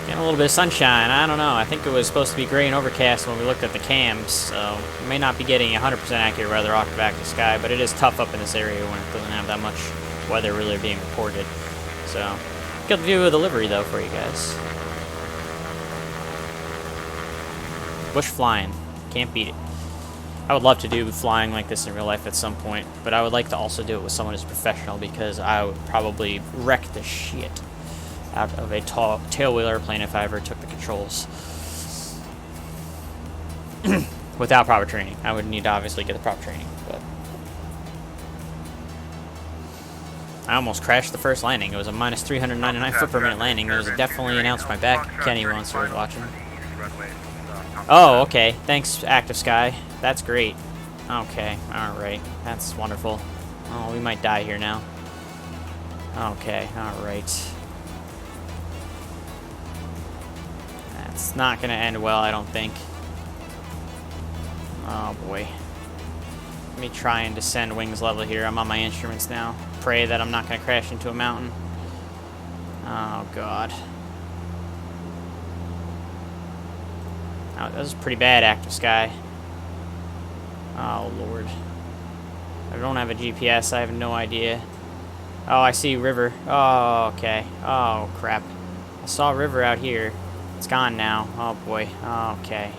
Getting a little bit of sunshine. I don't know. I think it was supposed to be gray and overcast when we looked at the cams, so we may not be getting 100% accurate weather off the back of the sky, but it is tough up in this area when it doesn't have that much weather really being reported. So, good view of the livery though for you guys. Bush flying. Can't beat it. I would love to do flying like this in real life at some point, but I would like to also do it with someone who's professional because I would probably wreck the shit out of a tailwheel airplane if I ever took the controls. Without proper training. I would need to obviously get the proper training, but I almost crashed the first landing. It was a minus 399 foot per minute landing. It was definitely announced my back. Kenny once was watching. Oh, okay. Thanks, Active Sky. That's great. Okay, alright. That's wonderful. Oh, we might die here now. Okay, alright. That's not going to end well, I don't think. Oh, boy. Let me try and descend wings level here. I'm on my instruments now. Pray that I'm not going to crash into a mountain. Oh, God. Oh, that was pretty bad, Active Sky. Oh, Lord. I don't have a GPS. I have no idea. Oh, I see river. Oh, okay. Oh, crap. I saw a river out here. It's gone now. Oh, boy. Oh, okay.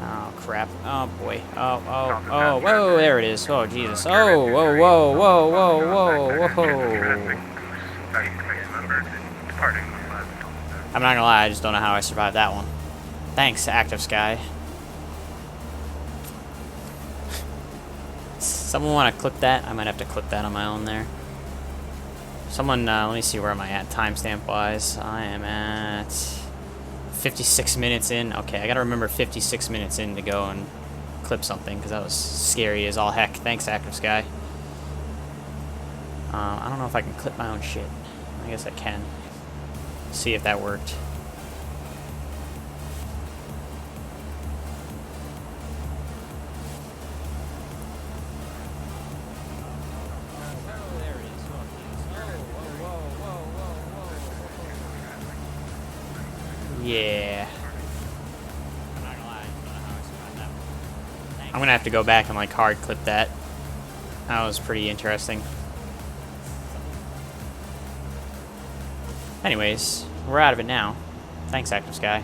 Oh, crap. Oh, boy. Oh, oh, oh. Whoa, there it is. Oh, Jesus. Oh, whoa, whoa, whoa, whoa, whoa, whoa. I'm not gonna lie, I just don't know how I survived that one. Thanks, Active Sky. Someone want to clip that? I might have to clip that on my own there. Someone, let me see, where am I at timestamp wise? I am at 56 minutes in. Okay, I gotta remember 56 minutes in to go and clip something, because that was scary as all heck. Thanks, Active Sky. I don't know if I can clip my own shit. I guess I can. See if that worked. Yeah. I'm gonna have to go back and like hard clip that. That was pretty interesting. Anyways, we're out of it now. Thanks, Active Sky.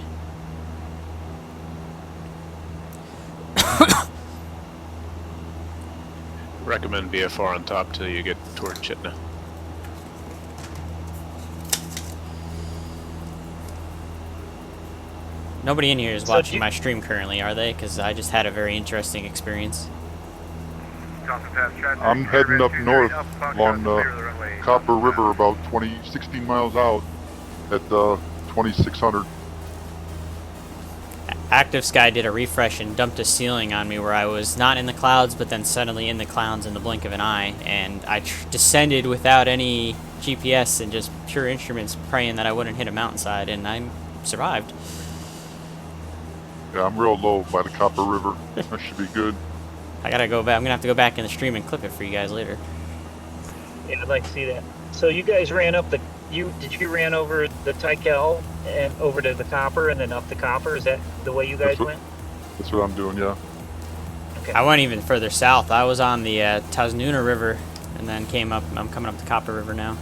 recommend VFR on top till you get toward Chitna. Nobody in here is So watching do you- my stream currently, are they? Because I just had a very interesting experience. I'm heading up north along Copper River, about 16 miles out at 2600. Active Sky did a refresh and dumped a ceiling on me where I was not in the clouds, but then suddenly in the clouds in the blink of an eye, and I descended without any GPS and just pure instruments, praying that I wouldn't hit a mountainside, and I survived. Yeah, I'm real low by the Copper River. That should be good. I gotta go back. I'm gonna have to go back in the stream and clip it for you guys later. Yeah, I'd like to see that. So you guys ran up the. You ran over the Tykel and over to the Copper and then up the Copper. Is that the way you guys went? That's what I'm doing, yeah. Okay. I went even further south. I was on the Tasnuna River and then came up. I'm coming up the Copper River now.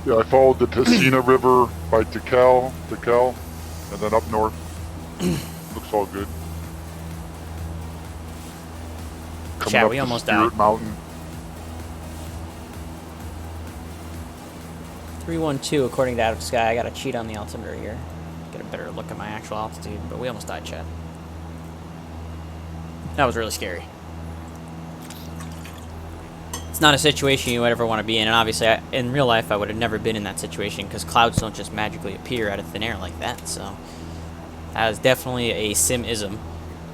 Yeah, I followed the Tessina River by Tikal, and then up north. Looks all good. Coming Chat, up we to almost Spirit died. Mountain. 312 according to Active Sky. I gotta cheat on the altimeter here. Get a better look at my actual altitude, but we almost died, chat. That was really scary. It's not a situation you would ever want to be in, and obviously, in real life, I would have never been in that situation because clouds don't just magically appear out of thin air like that. So that was definitely a sim-ism.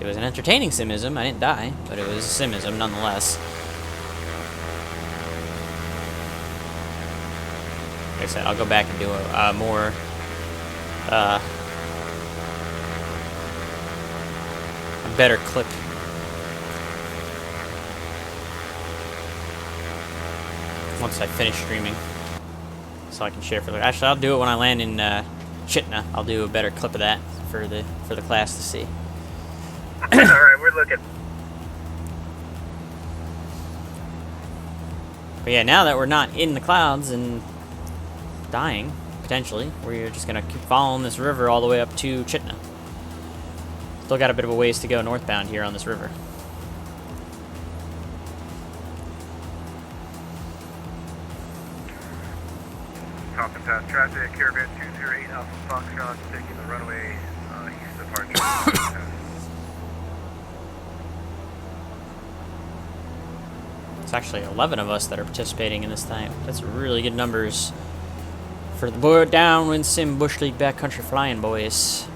It was an entertaining sim-ism. I didn't die, but it was a sim-ism nonetheless. Like I said, I'll go back and do a more a better clip. Once I finish streaming, so I can share for the. Actually, I'll do it when I land in Chitna. I'll do a better clip of that for the class to see. All right, we're looking. But yeah, now that we're not in the clouds and dying, potentially, we're just gonna keep following this river all the way up to Chitna. Still got a bit of a ways to go northbound here on this river. Top and pass traffic, Caravan 208 Alpha Foxtrot, taking the runway east of Archer. It's actually 11 of us that are participating in this time. That's really good numbers for the Downwindsim Bush League Backcountry Flying boys.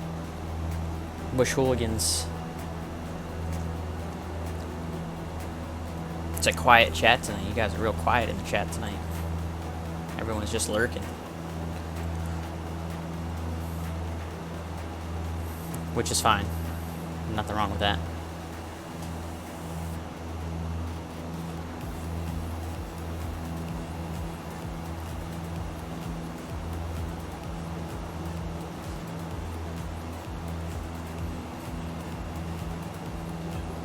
Bush hooligans. It's a quiet chat tonight. You guys are real quiet in the chat tonight. Everyone's just lurking. Which is fine. Nothing wrong with that.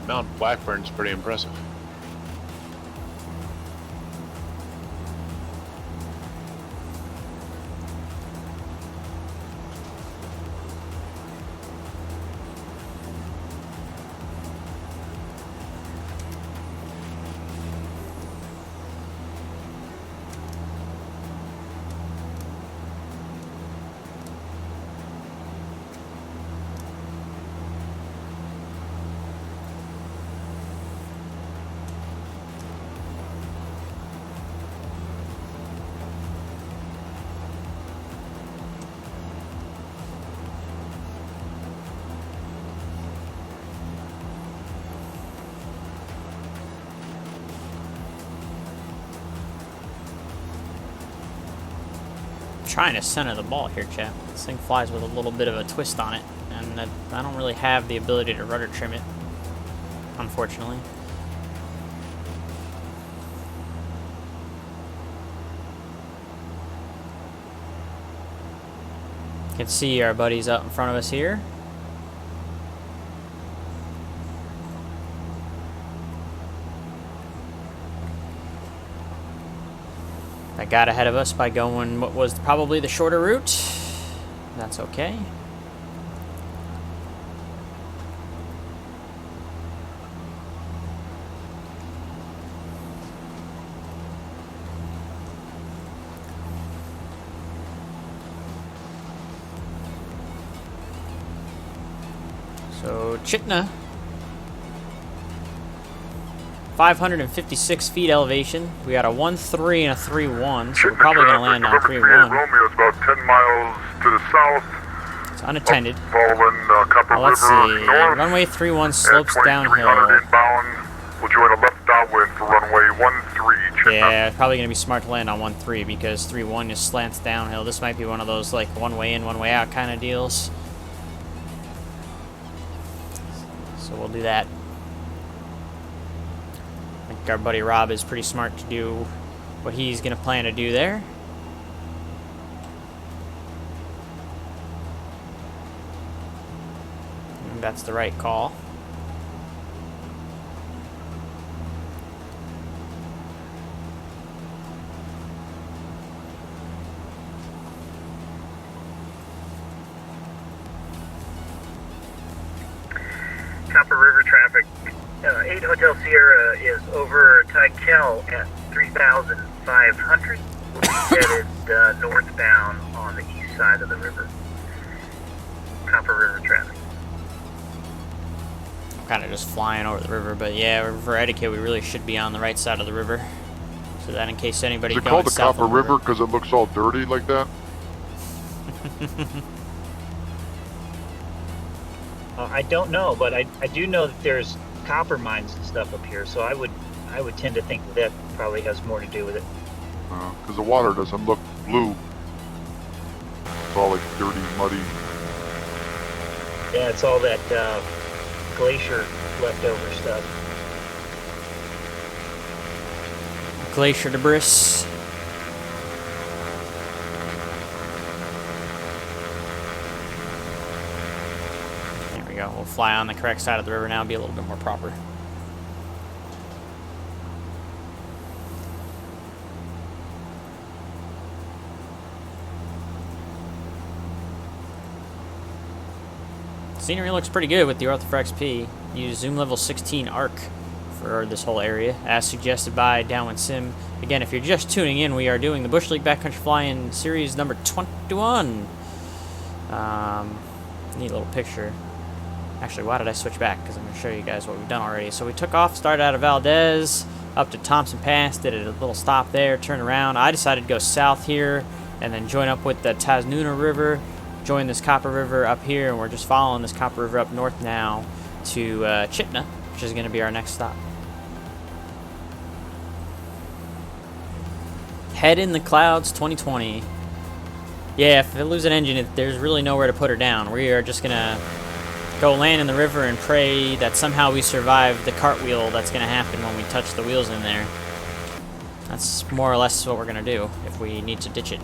Mount Blackburn's pretty impressive. Trying to center the ball here, chat. This thing flies with a little bit of a twist on it, and I don't really have the ability to rudder trim it, unfortunately. You can see our buddies up in front of us here. I got ahead of us by going what was probably the shorter route. That's okay. So Chitna, 556 feet elevation. We got a 1-3 and a 3-1, so we're probably going to land on 3-1. Romeo is about 10 miles to the south. It's unattended. Following Copper Let's River see. north. Runway 3-1 slopes 2300 downhill. inbound. We'll join a left downwind for runway 13. Chitna. Yeah, probably going to be smart to land on 1-3 because 3-1 is slants downhill. This might be one of those like one way in, one way out kind of deals. So we'll do that. I think our buddy Rob is pretty smart to do what he's going to plan to do there. And that's the right call. Copper River traffic. 8 Hotel Sierra is over Tykel at 3,500. Headed northbound on the east side of the river. Copper River traffic. I'm kind of just flying over the river, but yeah, for etiquette, we really should be on the right side of the river. So that in case anybody Is it going called the south Copper of the River because it looks all dirty like that? I don't know, but I do know that there's copper mines and stuff up here, so I would tend to think that probably has more to do with it. Because the water doesn't look blue. It's all like dirty, muddy. Yeah, it's all that glacier leftover stuff. Glacier debris. There we go. We'll fly on the correct side of the river now, be a little bit more proper. Scenery looks pretty good with the Arthur XP. Use zoom level 16 arc for this whole area, as suggested by Downwindsim. Again, if you're just tuning in, we are doing the Bush League Backcountry Flyin series number 21. Neat little picture. Actually, why did I switch back? Because I'm going to show you guys what we've done already. So we took off, started out of Valdez, up to Thompson Pass, did a little stop there, turned around. I decided to go south here, and then join up with the Tasnuna River, join this Copper River up here, and we're just following this Copper River up north now to Chitna, which is going to be our next stop. Head in the Clouds 2020. Yeah, if I lose an engine, there's really nowhere to put her down. We are just going to go land in the river and pray that somehow we survive the cartwheel that's going to happen when we touch the wheels in there. That's more or less what we're going to do if we need to ditch it.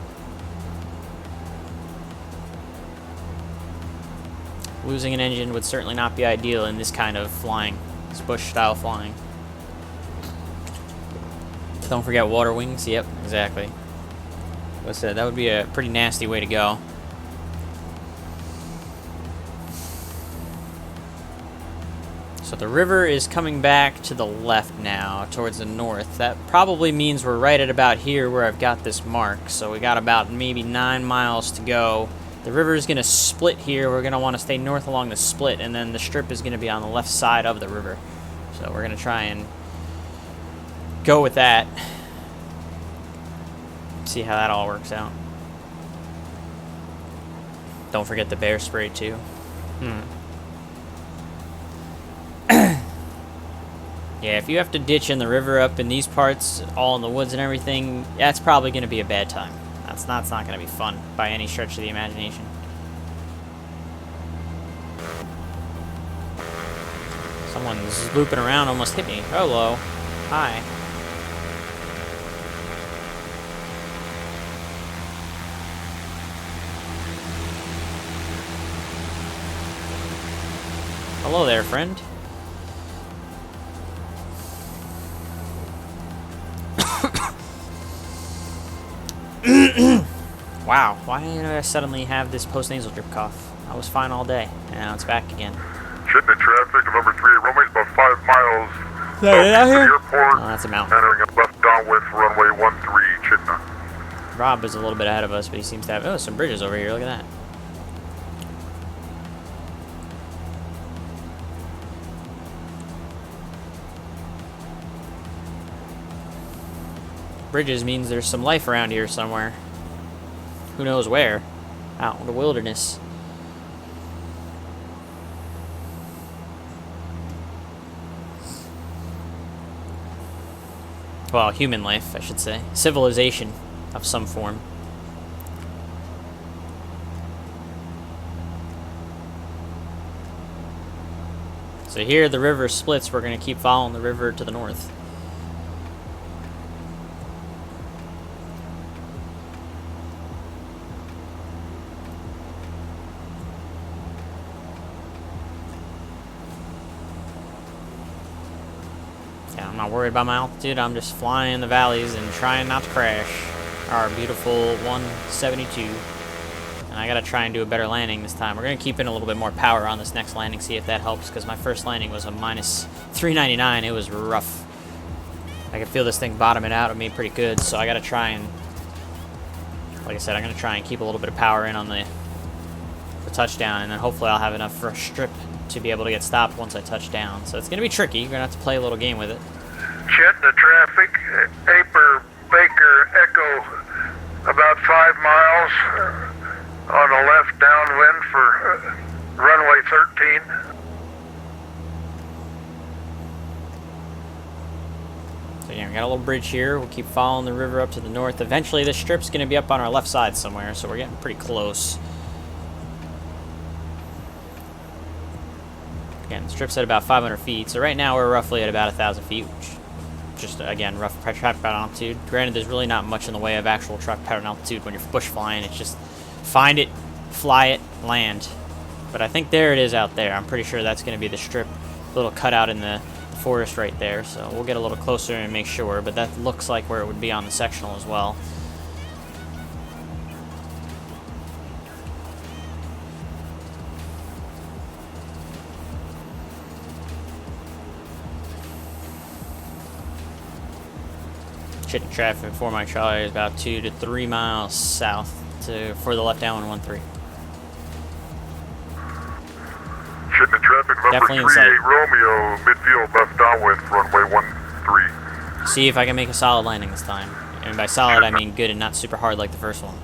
Losing an engine would certainly not be ideal in this kind of flying, this bush-style flying. Don't forget water wings. Yep, exactly. What's that? That would be a pretty nasty way to go. So the river is coming back to the left now, towards the north. That probably means we're right at about here where I've got this mark. So we got about maybe 9 miles to go. The river is going to split here. We're going to want to stay north along the split, and then the strip is going to be on the left side of the river. So we're going to try and go with that. See how that all works out. Don't forget the bear spray too. Yeah, if you have to ditch in the river up in these parts, all in the woods and everything, that's probably going to be a bad time. That's not going to be fun by any stretch of the imagination. Someone's looping around, almost hit me. Hello. Hi. Hello there, friend. Wow, why did I suddenly have this post-nasal drip cough? I was fine all day, and now it's back again. Chitna traffic, November 3 runway is about 5 miles. Is that it out here? The airport. Oh, that's a mountain. Entering a left downwind for runway 13, Chitna. Rob is a little bit ahead of us, but he seems to have... Oh, some bridges over here. Look at that. bridges means there's some life around here somewhere. Who knows where? Out in the wilderness. Well, human life, I should say. Civilization of some form. So here the river splits. We're going to keep following the river to the north. Yeah, I'm not worried about my altitude. I'm just flying in the valleys and trying not to crash. Our beautiful 172. And I gotta try and do a better landing this time. We're gonna keep in a little bit more power on this next landing, see if that helps, because my first landing was a minus 399. It was rough. I can feel this thing bottoming out of me pretty good, so I gotta try and, like I said, I'm gonna try and keep a little bit of power in on the touchdown, and then hopefully I'll have enough for a strip to be able to get stopped once I touch down. So it's gonna be tricky. You're gonna have to play a little game with it. Chitta traffic, Aper, Baker, Echo, about 5 miles. On the left downwind for runway 13. So yeah, we got a little bridge here. We'll keep following the river up to the north. Eventually this strip's going to be up on our left side somewhere, so we're getting pretty close. Again, the strip's at about 500 feet, so right now we're roughly at about 1,000 feet, which just, again, rough traffic pattern altitude. Granted, there's really not much in the way of actual traffic pattern altitude when you're bush flying. It's just find it, fly it, land. But I think there it is out there. I'm pretty sure that's going to be the strip, little cutout in the forest right there. So we'll get a little closer and make sure, but that looks like where it would be on the sectional as well. Chitta traffic for my Charlie is about 2 to 3 miles south for the left downwind 13. Chitta traffic number Definitely in 38 sight. Romeo, midfield left downwind, runway 13. See if I can make a solid landing this time. And by solid, I mean good and not super hard like the first one.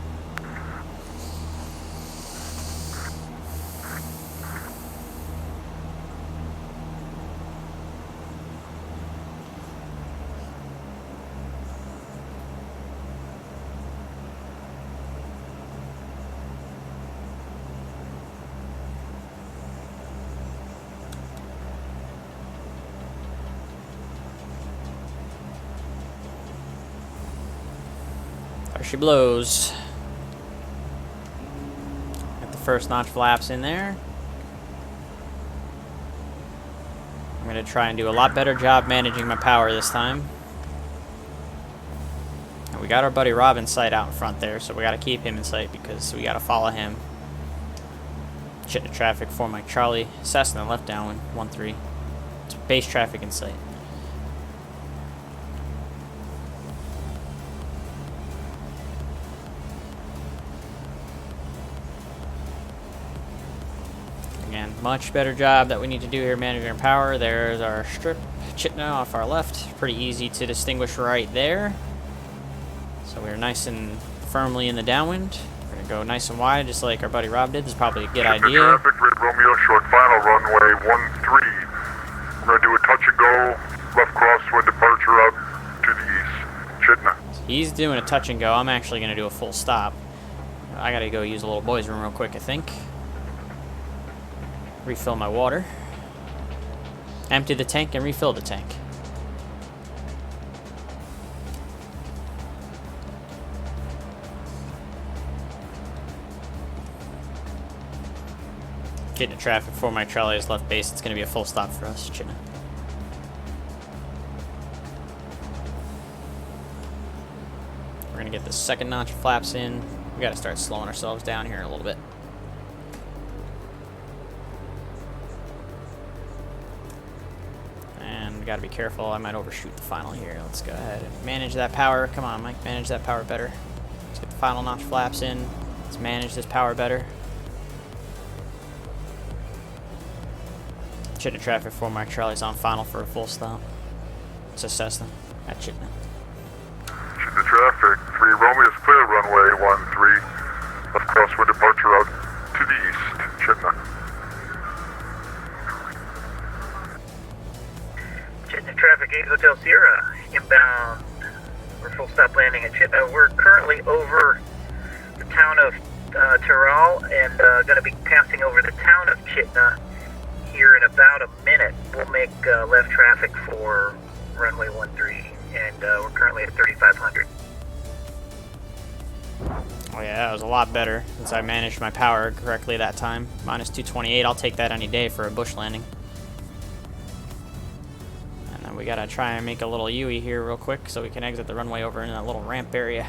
There she blows. Got the first notch flaps in there. I'm going to try and do a lot better job managing my power this time. And we got our buddy Rob in sight out in front there, so we got to keep him in sight because we got to follow him. Chitta traffic for my Charlie Cessna left downwind 13. It's base traffic in sight. Again, much better job that we need to do here managing our power. There's our strip, Chitta off our left. Pretty easy to distinguish right there. So we're nice and firmly in the downwind. We're going to go nice and wide, just like our buddy Rob did. This is probably a good idea. Traffic, Red Romeo, short final, runway 13. We're going to do a touch and go, left crosswind departure out to the east. Chitta. He's doing a touch and go. I'm actually going to do a full stop. I got to go use a little boys' room real quick, I think. Refill my water. Empty the tank and refill the tank. Getting traffic for my Charlie's left base. It's going to be a full stop for us. Chitta. We're going to get the second notch of flaps in. We got to start slowing ourselves down here a little bit. And we got to be careful. I might overshoot the final here. Let's go ahead and manage that power. Come on, Mike. Manage that power better. Let's get the final notch flaps in. Let's manage this power better. Chitta traffic for Mike Charlie's on final for a full stop. It's a Cessna at Chitta. Chitta traffic. 3 Romeo is clear, runway 13. Left crosswind departure out to the east, Chitna. Chitna traffic, 8 Hotel Sierra, inbound. We're full stop landing at Chitna. We're currently over the town of Terral and going to be passing over the town of Chitna here in about a minute. We'll make left traffic for runway 13, and we're currently at 3,500. Oh yeah, that was a lot better since I managed my power correctly that time. Minus 228, I'll take that any day for a bush landing. And then we gotta try and make a little U-ey here real quick so we can exit the runway over in that little ramp area.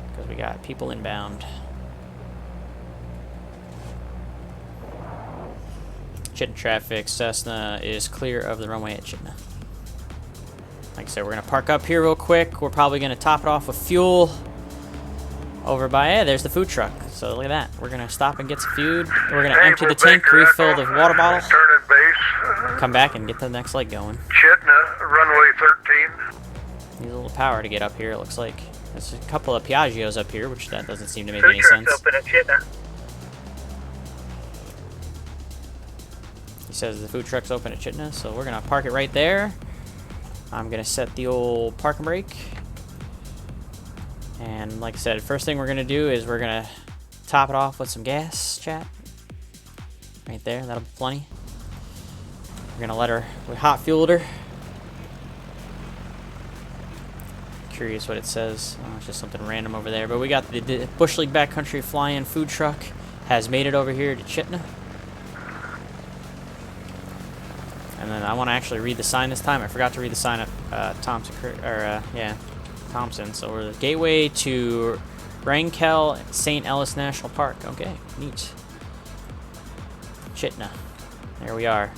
Because we got people inbound. Chitna traffic, Cessna is clear of the runway at Chitna. Like I said, we're gonna park up here real quick. We're probably gonna top it off with fuel over by, yeah, there's the food truck. So look at that. We're gonna stop and get some food. We're gonna empty the tank, refill the water bottle, Turning base. come back and get the next leg going. Chitna, runway 13. Need a little power to get up here, it looks like. There's a couple of Piaggios up here, which that doesn't seem to make Food any truck's sense. open at Chitna. He says the food truck's open at Chitna, so we're gonna park it right there. I'm gonna set the old parking brake. And like I said, first thing we're gonna do is we're gonna top it off with some gas, chat. Right there, that'll be plenty. We're gonna let her, we hot fueled her. Curious what it says. Oh, it's just something random over there. But we got the Bush League Backcountry Flyin food truck has made it over here to Chitna. And then I want to actually read the sign this time. I forgot to read the sign at Thompson. So we're the gateway to Rangkel St. Ellis National Park. Okay, neat. Chitna. There we are.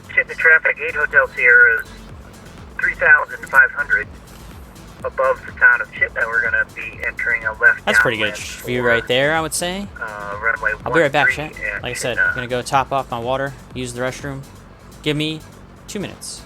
Chitna traffic, 8 Hotel Sierra is 3,500 above the town of Chitna. We're going to be entering a left. That's pretty good view right there, I would say. Runway I'll be right back, 13 chat. at Like I said, Chitna. I'm gonna go top off my water, use the restroom. Give me 2 minutes.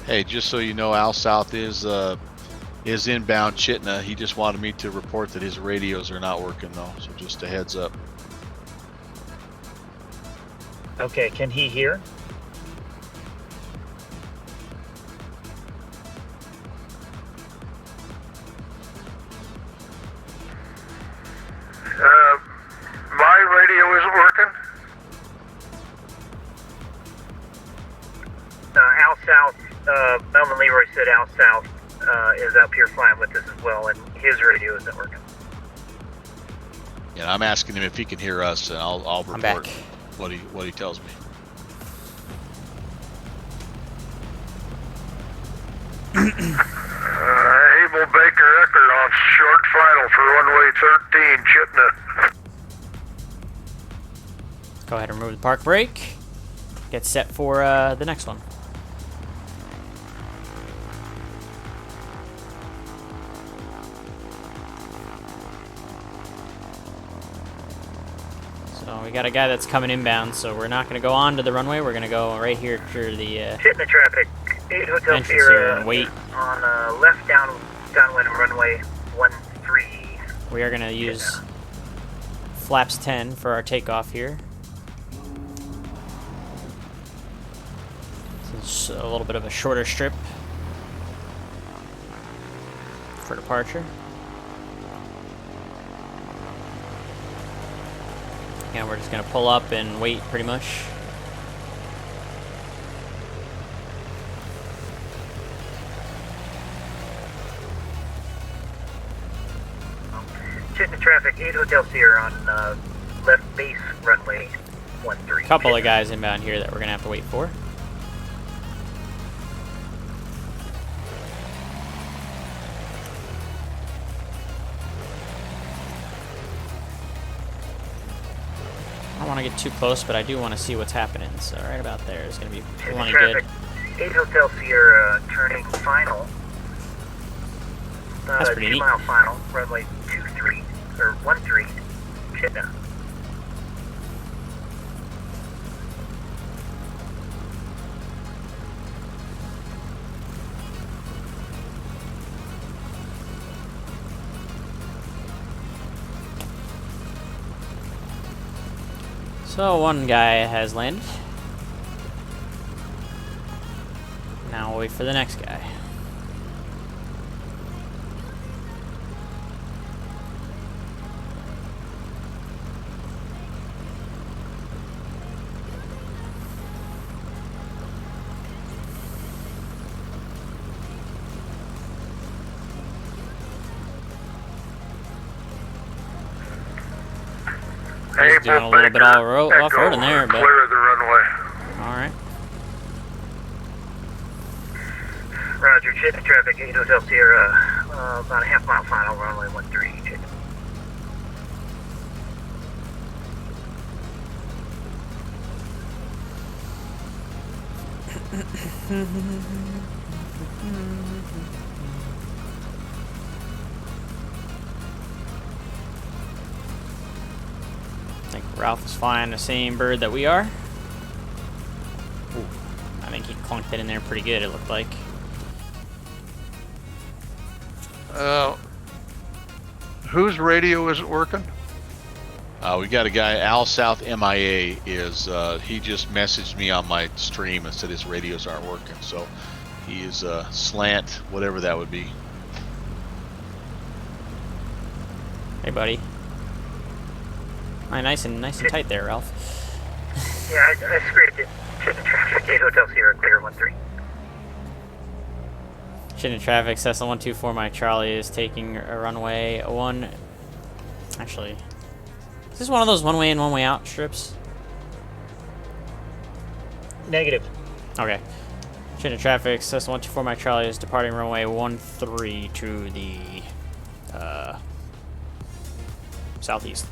Hey, just so you know, Al South is inbound Chitna. He just wanted me to report that his radios are not working though, so just a heads up. Okay, can he hear? My radio isn't working. Al South, Melvin Leroy said Al South is up here flying with us as well, and his radio isn't working. Yeah, I'm asking him if he can hear us, and I'll I'm report back. what he tells me. Abel Baker Ecker on short final for runway 13, Chitna. Go ahead and remove the park brake. Get set for the next one. So we got a guy that's coming inbound, so we're not going to go on to the runway. We're going to go right here to the Chitna traffic, 8 Hotel entrance here Sierra and wait. on left downwind runway 13. We are going to use flaps 10 for our takeoff here. This is a little bit of a shorter strip for departure. And we're just going to pull up and wait pretty much. traffic, 8 Hotel Sierra on left base runway 13. Couple of guys inbound here that we're gonna have to wait for. I don't want to get too close, but I do want to see what's happening. So right about there is gonna be plenty good. Traffic, 8 Hotel Sierra turning final. That's pretty neat. 2-mile final, runway 23 or 13, Chitna. So one guy has landed. Now we'll wait for the next guy. Hey, Doing a little bit off-roading there, but clear of the runway. alright. Roger, Chitna traffic, 8 Hotel Sierra, about a half-mile final, runway 13, Chitna. I think Ralph is flying the same bird that we are. Ooh, I think he clunked it in there pretty good, it looked like. Whose radio isn't working? We got a guy, Al South MIA, is he just messaged me on my stream and said his radios aren't working. So he is slant, whatever that would be. Hey, buddy. Nice and tight there, Ralph. Yeah, I scraped it. Chitna traffic, 8 Hotel Sierra, clear 13. Chitna traffic, Cessna 124, Mike Charlie is taking a runway 1. Actually, is this one of those one-way in, one-way out strips? Negative. Okay. Chitna traffic, Cessna 124, Mike Charlie is departing runway 13 to the southeast.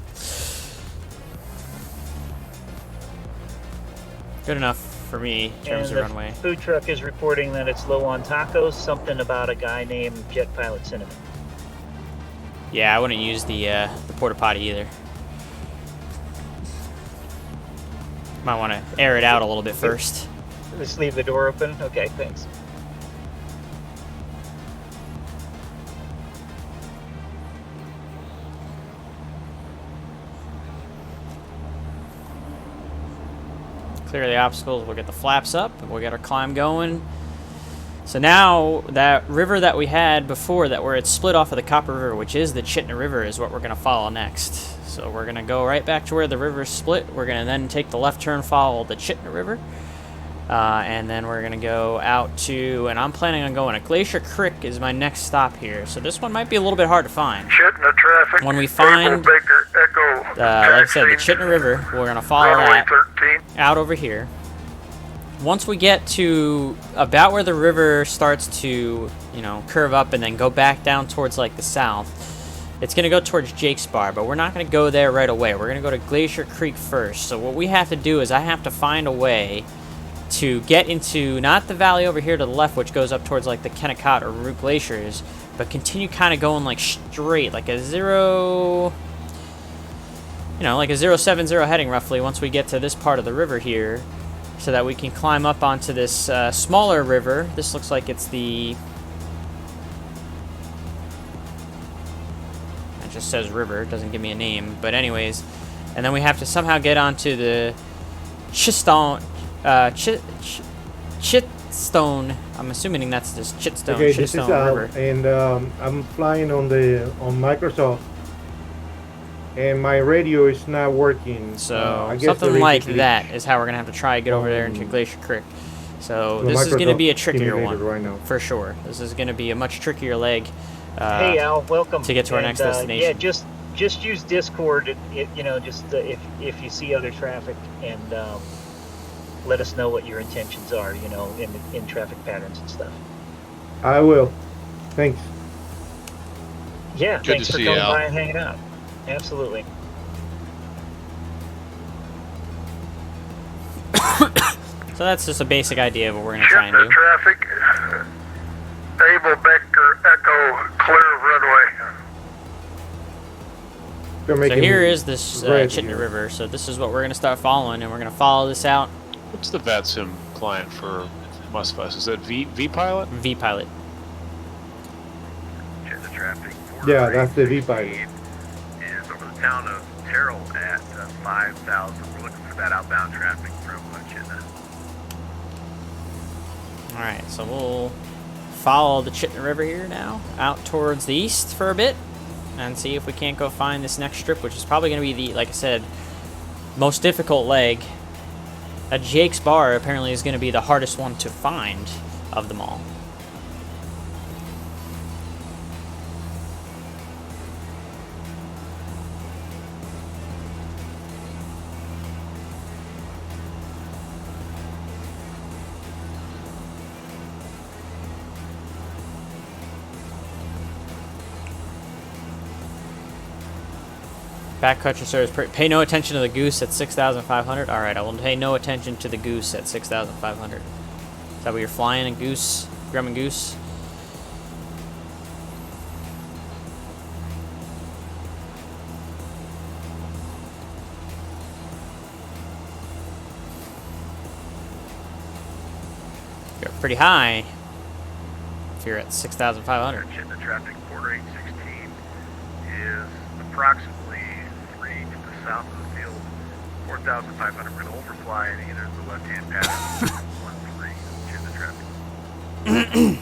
Good enough for me in terms And of the runway. food truck is reporting that it's low on tacos. Something about a guy named Jet Pilot Cinnamon. Yeah, I wouldn't use the porta potty either. Might want to air it out a little bit first. Just leave the door open. Okay, thanks. Clear the obstacles, we'll get the flaps up, and we'll get our climb going. So now, that river that we had before, that where it's split off of the Copper River, which is the Chitna River, is what we're going to follow next. So we're going to go right back to where the river split. We're going to then take the left turn, follow the Chitna River. And then we're going to go out to, and I'm planning on going to Glacier Creek is my next stop here. So this one might be a little bit hard to find. Chitna traffic. When we find, Baker, Echo, like I said, the Chitna River, we're going to follow that 13. out over here. Once we get to about where the river starts to, you know, curve up and then go back down towards like the south, it's going to go towards Jake's Bar, but we're not going to go there right away. We're going to go to Glacier Creek first. So what we have to do is I have to find a way to get into not the valley over here to the left, which goes up towards like the Kennecott or Root Glaciers, but continue kind of going like straight, like a like a 070 heading roughly once we get to this part of the river here, so that we can climb up onto this smaller river. This looks like it's the, it just says river, it doesn't give me a name, but anyways, and then we have to somehow get onto the Chitstone, I'm assuming that's this Chitstone, Okay, this is Chitstone Al, River. and I'm flying on Microsoft, and my radio is not working. So I guess something there is like a glitch. that is how we're gonna have to try to get over there into Glacier Creek. So The this is gonna be a Microsoft trickier simulator one right now. for sure. This is gonna be a much trickier leg. Hey Al, welcome. to get to our next destination. Yeah, just use Discord. If you see other traffic, and let us know what your intentions are. In traffic patterns and stuff. I will. Thanks. Yeah, Good thanks to for see you, coming Al. by and hanging out. Absolutely. So that's just a basic idea of what we're gonna try and Chitna do. traffic. Able Becker Echo clear of runway. They're So making here me is this red Chitna here. River. So this is what we're gonna start following, and we're gonna follow this out. What's the VATSIM client for Musbus? Is that V-Pilot? V-Pilot. Chitna traffic. Yeah, that's the V-Pilot. Is over the town of Terrell at 5,000. We're looking for that outbound traffic from Chitna. All right, so we'll follow the Chitna River here now, out towards the east for a bit, and see if we can't go find this next strip, which is probably going to be the, like I said, most difficult leg. Jake's Bar apparently is going to be the hardest one to find of them all. Backcountry service. Pay no attention to the goose at 6,500. All right, I will pay no attention to the goose at 6,500. Is that what you're flying? A goose, Grumman goose? You're pretty high. If you're at 6,500. Chitna traffic, quarter 816 is approximately 3 to the south of the field, 4,500. We're going to overfly in either the left-hand pattern, 13, Chitna traffic.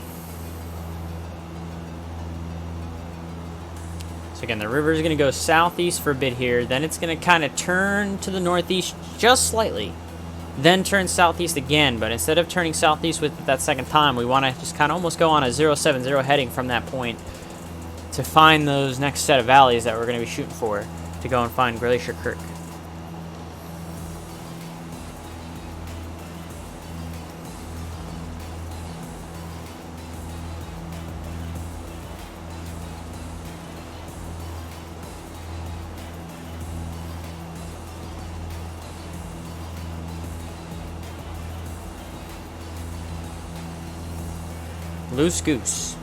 So again, the river is going to go southeast for a bit here, then it's going to kind of turn to the northeast just slightly, then turn southeast again, but instead of turning southeast with it that second time, we want to just kind of almost go on a 070 heading from that point to find those next set of valleys that we're going to be shooting for to go and find Glacier Creek. Loose goose.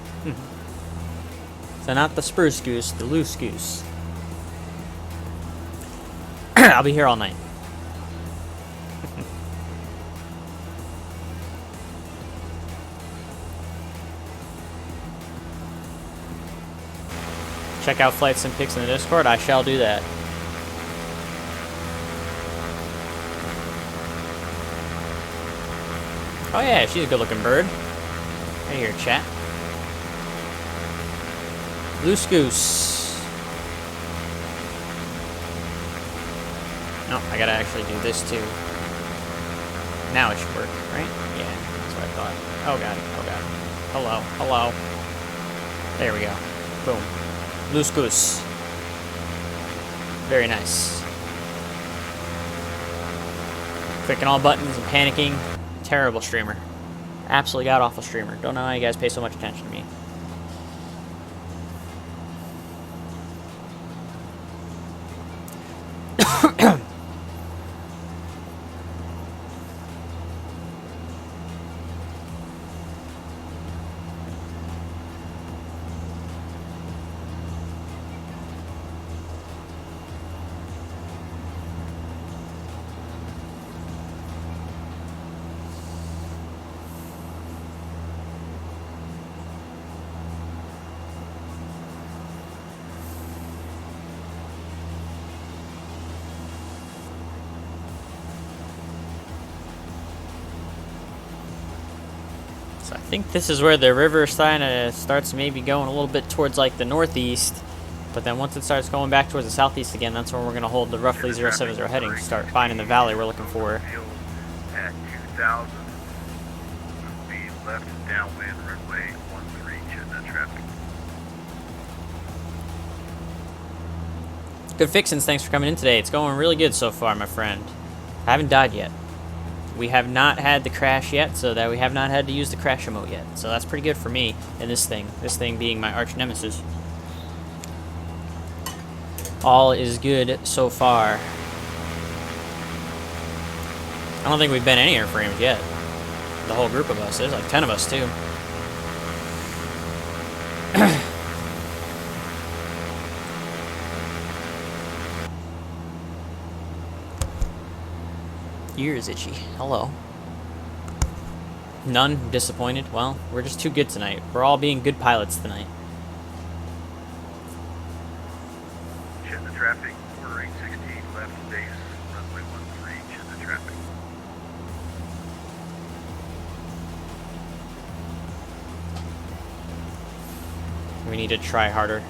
So not the spruce goose, the loose goose. I'll be here all night. Check out flights and pics in the Discord. I shall do that. Oh yeah, she's a good-looking bird. Right here, chat. Loose goose. No, I gotta actually do this too. Now it should work, right? Yeah, that's what I thought. Oh god, oh god. Hello, hello. There we go. Boom. Loose goose. Very nice. Clicking all buttons and panicking. Terrible streamer. Absolutely god-awful streamer. Don't know how you guys pay so much attention to me. So I think this is where the river starts maybe going a little bit towards like the northeast, but then once it starts going back towards the southeast again, that's where we're going to hold the roughly 070 heading to start finding the valley we're looking for. At 2,000, be left downwind runway 13, Chitna traffic. Good fixins, thanks for coming in today. It's going really good so far, my friend. I haven't died yet. We have not had the crash yet, so that we have not had to use the crash emote yet. So that's pretty good for me in this thing. This thing being my arch nemesis. All is good so far. I don't think we've been any airframes yet. The whole group of us. There's like 10 of us, too. Ear is itchy. Hello. None disappointed. Well, we're just too good tonight. We're all being good pilots tonight. Check the traffic. Quarter 816 left base. Runway 13. Check the traffic. We need to try harder.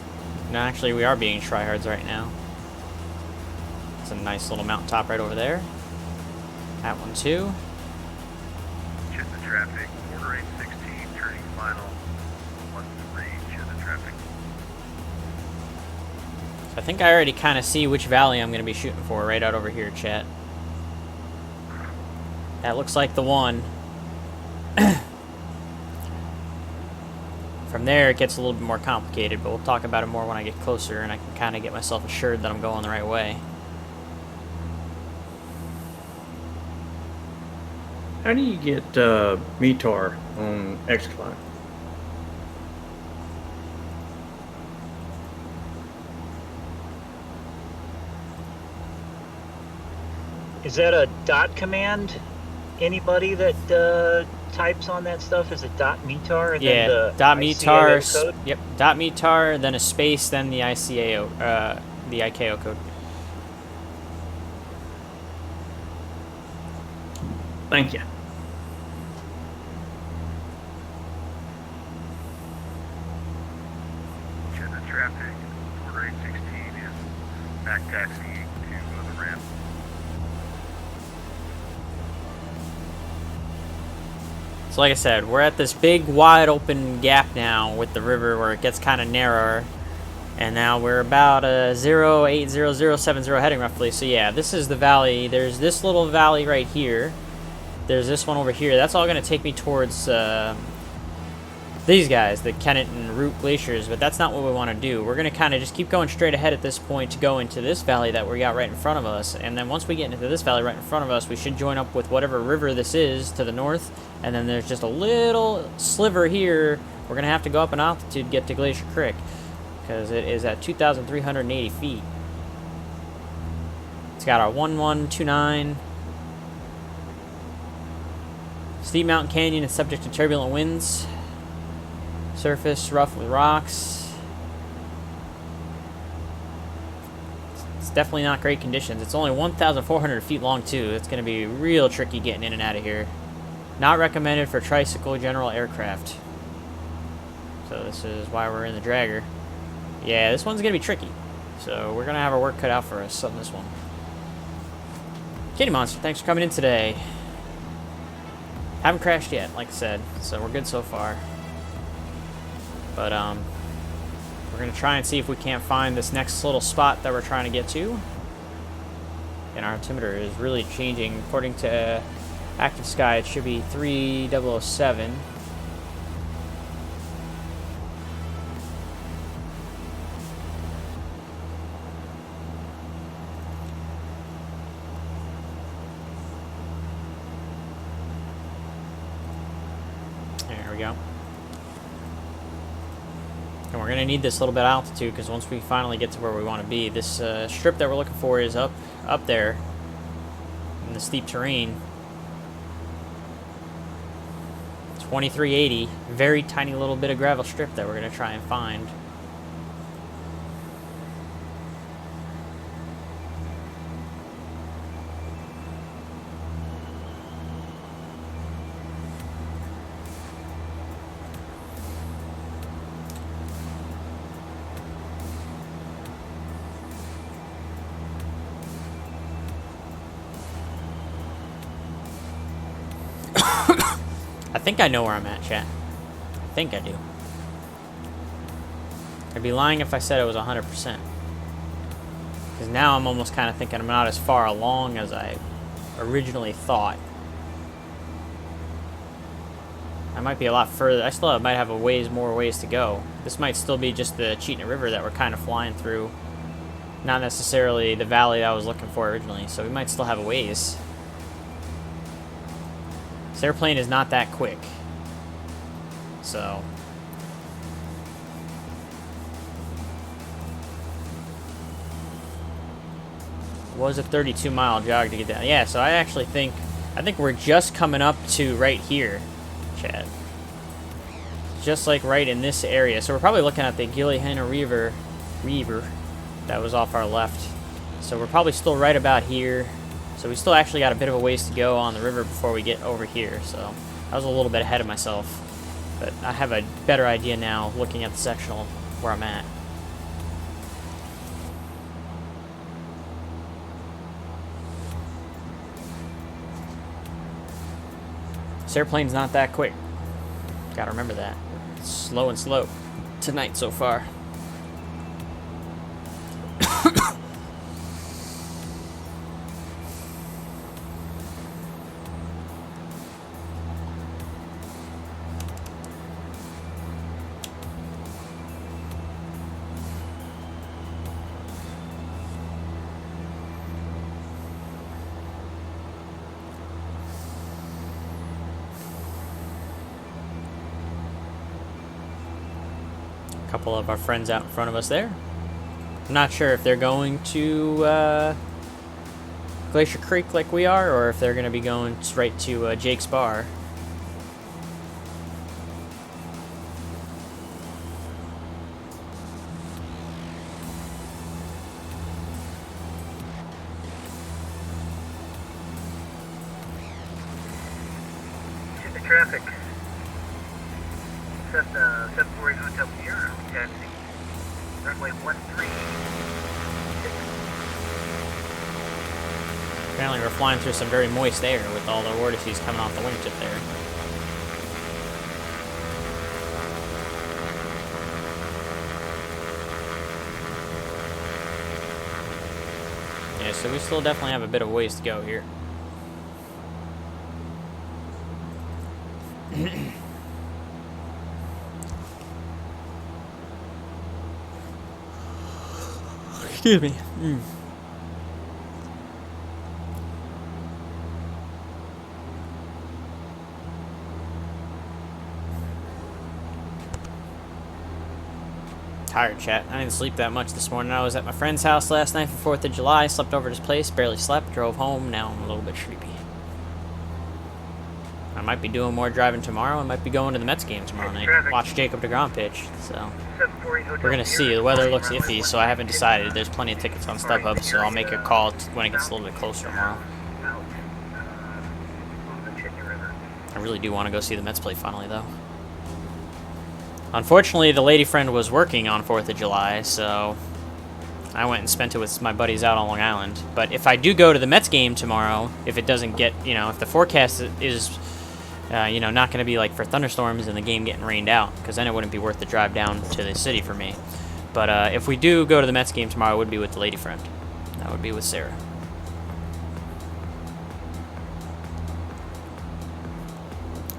No, actually, we are being tryhards right now. It's a nice little mountaintop right over there. That one too. Check the traffic. Quarter 816. Turning final. 13. Check the traffic. So I think I already kind of see which valley I'm going to be shooting for right out over here, chat. That looks like the one. From there, it gets a little bit more complicated, but we'll talk about it more when I get closer and I can kind of get myself assured that I'm going the right way. How do you get METAR on XCloud? Is that a dot command? Anybody that types on that stuff, is it .METAR and Yeah, then the .METAR. ICAO code? Yep, .METAR, then a space, then the ICAO, the ICAO code. Thank you. Check the traffic. Quarter 816 is back taxiing to the ramp. So like I said, we're at this big wide open gap now with the river where it gets kind of narrower. And now we're about 080070 heading roughly. So yeah, this is the valley. There's this little valley right here. There's this one over here. That's all going to take me towards these guys, the Kennett and Root Glaciers, but that's not what we want to do. We're going to kind of just keep going straight ahead at this point to go into this valley that we got right in front of us. And then once we get into this valley right in front of us, we should join up with whatever river this is to the north. And then there's just a little sliver here. We're going to have to go up in altitude to get to Glacier Creek because it is at 2,380 feet. It's got our 1129. Steep mountain canyon is subject to turbulent winds. Surface rough with rocks. It's definitely not great conditions. It's only 1,400 feet long too. It's going to be real tricky getting in and out of here. Not recommended for tricycle general aircraft. So this is why we're in the dragger. Yeah, this one's going to be tricky. So we're going to have our work cut out for us on this one. Kitty Monster, thanks for coming in today. Haven't crashed yet, like I said, so we're good so far. But we're gonna try and see if we can't find this next little spot that we're trying to get to. And our altimeter is really changing. According to Active Sky, it should be 3007. There we go. And we're going to need this little bit of altitude because once we finally get to where we want to be, this strip that we're looking for is up there in the steep terrain. 2380, very tiny little bit of gravel strip that we're going to try and find. I think I know where I'm at, chat. I think I do. I'd be lying if I said it was 100%. Because now I'm almost kind of thinking I'm not as far along as I originally thought. I might be a lot further. I still might have more ways to go. This might still be just the Cheetah River that we're kind of flying through. Not necessarily the valley that I was looking for originally. So we might still have a ways. This airplane is not that quick. So... was a 32-mile jog to get down. Yeah, so I actually think we're just coming up to right here, Chad. Just like right in this area. So we're probably looking at the Gillyhanna River that was off our left. So we're probably still right about here. So we still actually got a bit of a ways to go on the river before we get over here. So I was a little bit ahead of myself. But I have a better idea now looking at the sectional where I'm at. This airplane's not that quick. Gotta remember that. It's slow and slow tonight so far. A couple of our friends out in front of us there. I'm not sure if they're going to Glacier Creek like we are, or if they're going to be going right to Jake's Bar. Check the traffic. Cessna 748 Hotel Sierra, taxi. Runway 13. Apparently we're flying through some very moist air with all the vortices coming off the wingtip there. Yeah, so we still definitely have a bit of ways to go here. Excuse me. Tired, chat. I didn't sleep that much this morning. I was at my friend's house last night for 4th of July. Slept over at his place, barely slept, drove home. Now I'm a little bit sleepy. I might be doing more driving tomorrow. I might be going to the Mets game tomorrow night. Watch Jacob deGrom pitch. So we're gonna see. The weather looks iffy, so I haven't decided. There's plenty of tickets on StubHub, so I'll make a call when it gets a little bit closer tomorrow. I really do want to go see the Mets play finally, though. Unfortunately, the lady friend was working on 4th of July, so I went and spent it with my buddies out on Long Island. But if I do go to the Mets game tomorrow, if it doesn't get, if the forecast is, not going to be like for thunderstorms and the game getting rained out, because then it wouldn't be worth the drive down to the city for me. But if we do go to the Mets game tomorrow, it would be with the lady friend. That would be with Sarah.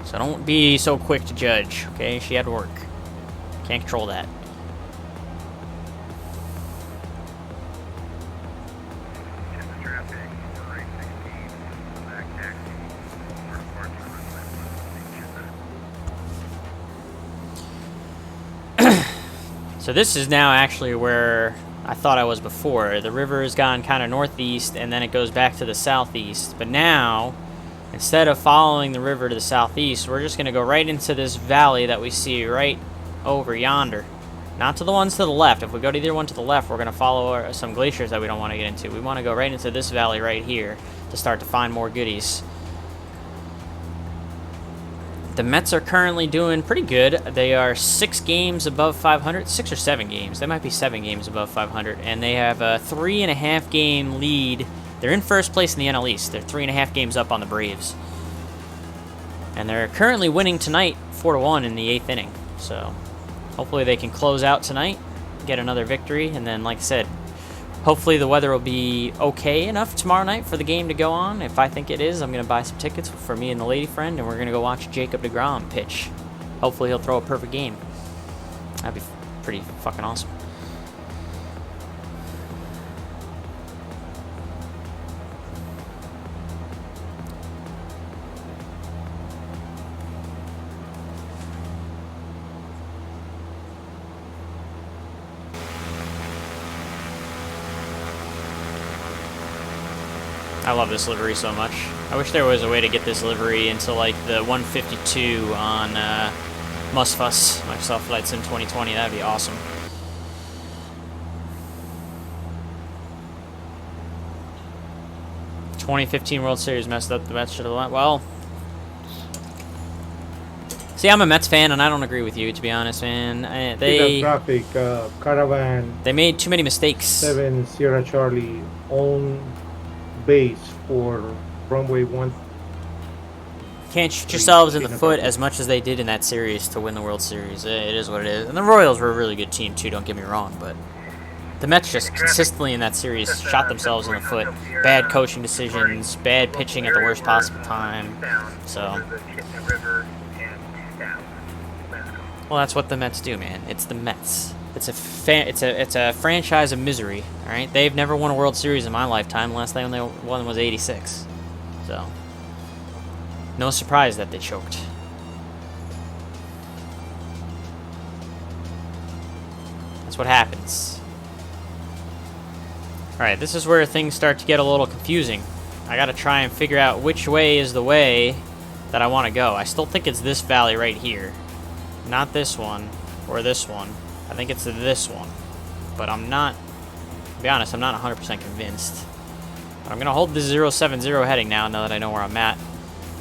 So don't be so quick to judge, okay? She had to work. Can't control that. So this is now actually where I thought I was before. The river has gone kind of northeast and then it goes back to the southeast. But now, instead of following the river to the southeast, we're just going to go right into this valley that we see right over yonder. Not to the ones to the left. If we go to either one to the left, we're going to follow some glaciers that we don't want to get into. We want to go right into this valley right here to start to find more goodies. The Mets are currently doing pretty good. They are 6 games above 500. 6 or 7 games. They might be 7 games above 500. And they have a 3.5 game lead. They're in first place in the NL East. They're 3.5 games up on the Braves. And they're currently winning tonight 4-1 in the 8th inning. So hopefully they can close out tonight, get another victory, and then, like I said, Hopefully the weather will be okay enough tomorrow night for the game to go on. If I think it is, I'm going to buy some tickets for me and the lady friend, and we're going to go watch Jacob deGrom pitch. Hopefully he'll throw a perfect game. That'd be pretty fucking awesome. I love this livery so much. I wish there was a way to get this livery into like the 152 on Mustfuss, Microsoft Flight Sim 2020. That'd be awesome. '15 World Series messed up. The Mets should have won. Well, see, I'm a Mets fan, and I don't agree with you, to be honest, man. They traffic, Caravan. They made too many mistakes. 7 Sierra Charlie on base for runway 1. Can't shoot yourselves in the foot as much as they did in that series to win the World Series. It is what it is. And the Royals were a really good team, too, don't get me wrong, but the Mets just consistently in that series shot themselves in the foot. Bad coaching decisions, bad pitching at the worst possible time. So, well, that's what the Mets do, man. It's the Mets. It's a franchise of misery. All right, they've never won a World Series in my lifetime. Last time they won was '86. So, no surprise that they choked. That's what happens. All right, this is where things start to get a little confusing. I got to try and figure out which way is the way that I want to go. I still think it's this valley right here, not this one or this one. I think it's this one, but I'm not, to be honest, I'm not 100% convinced. But I'm going to hold the 070 heading now that I know where I'm at,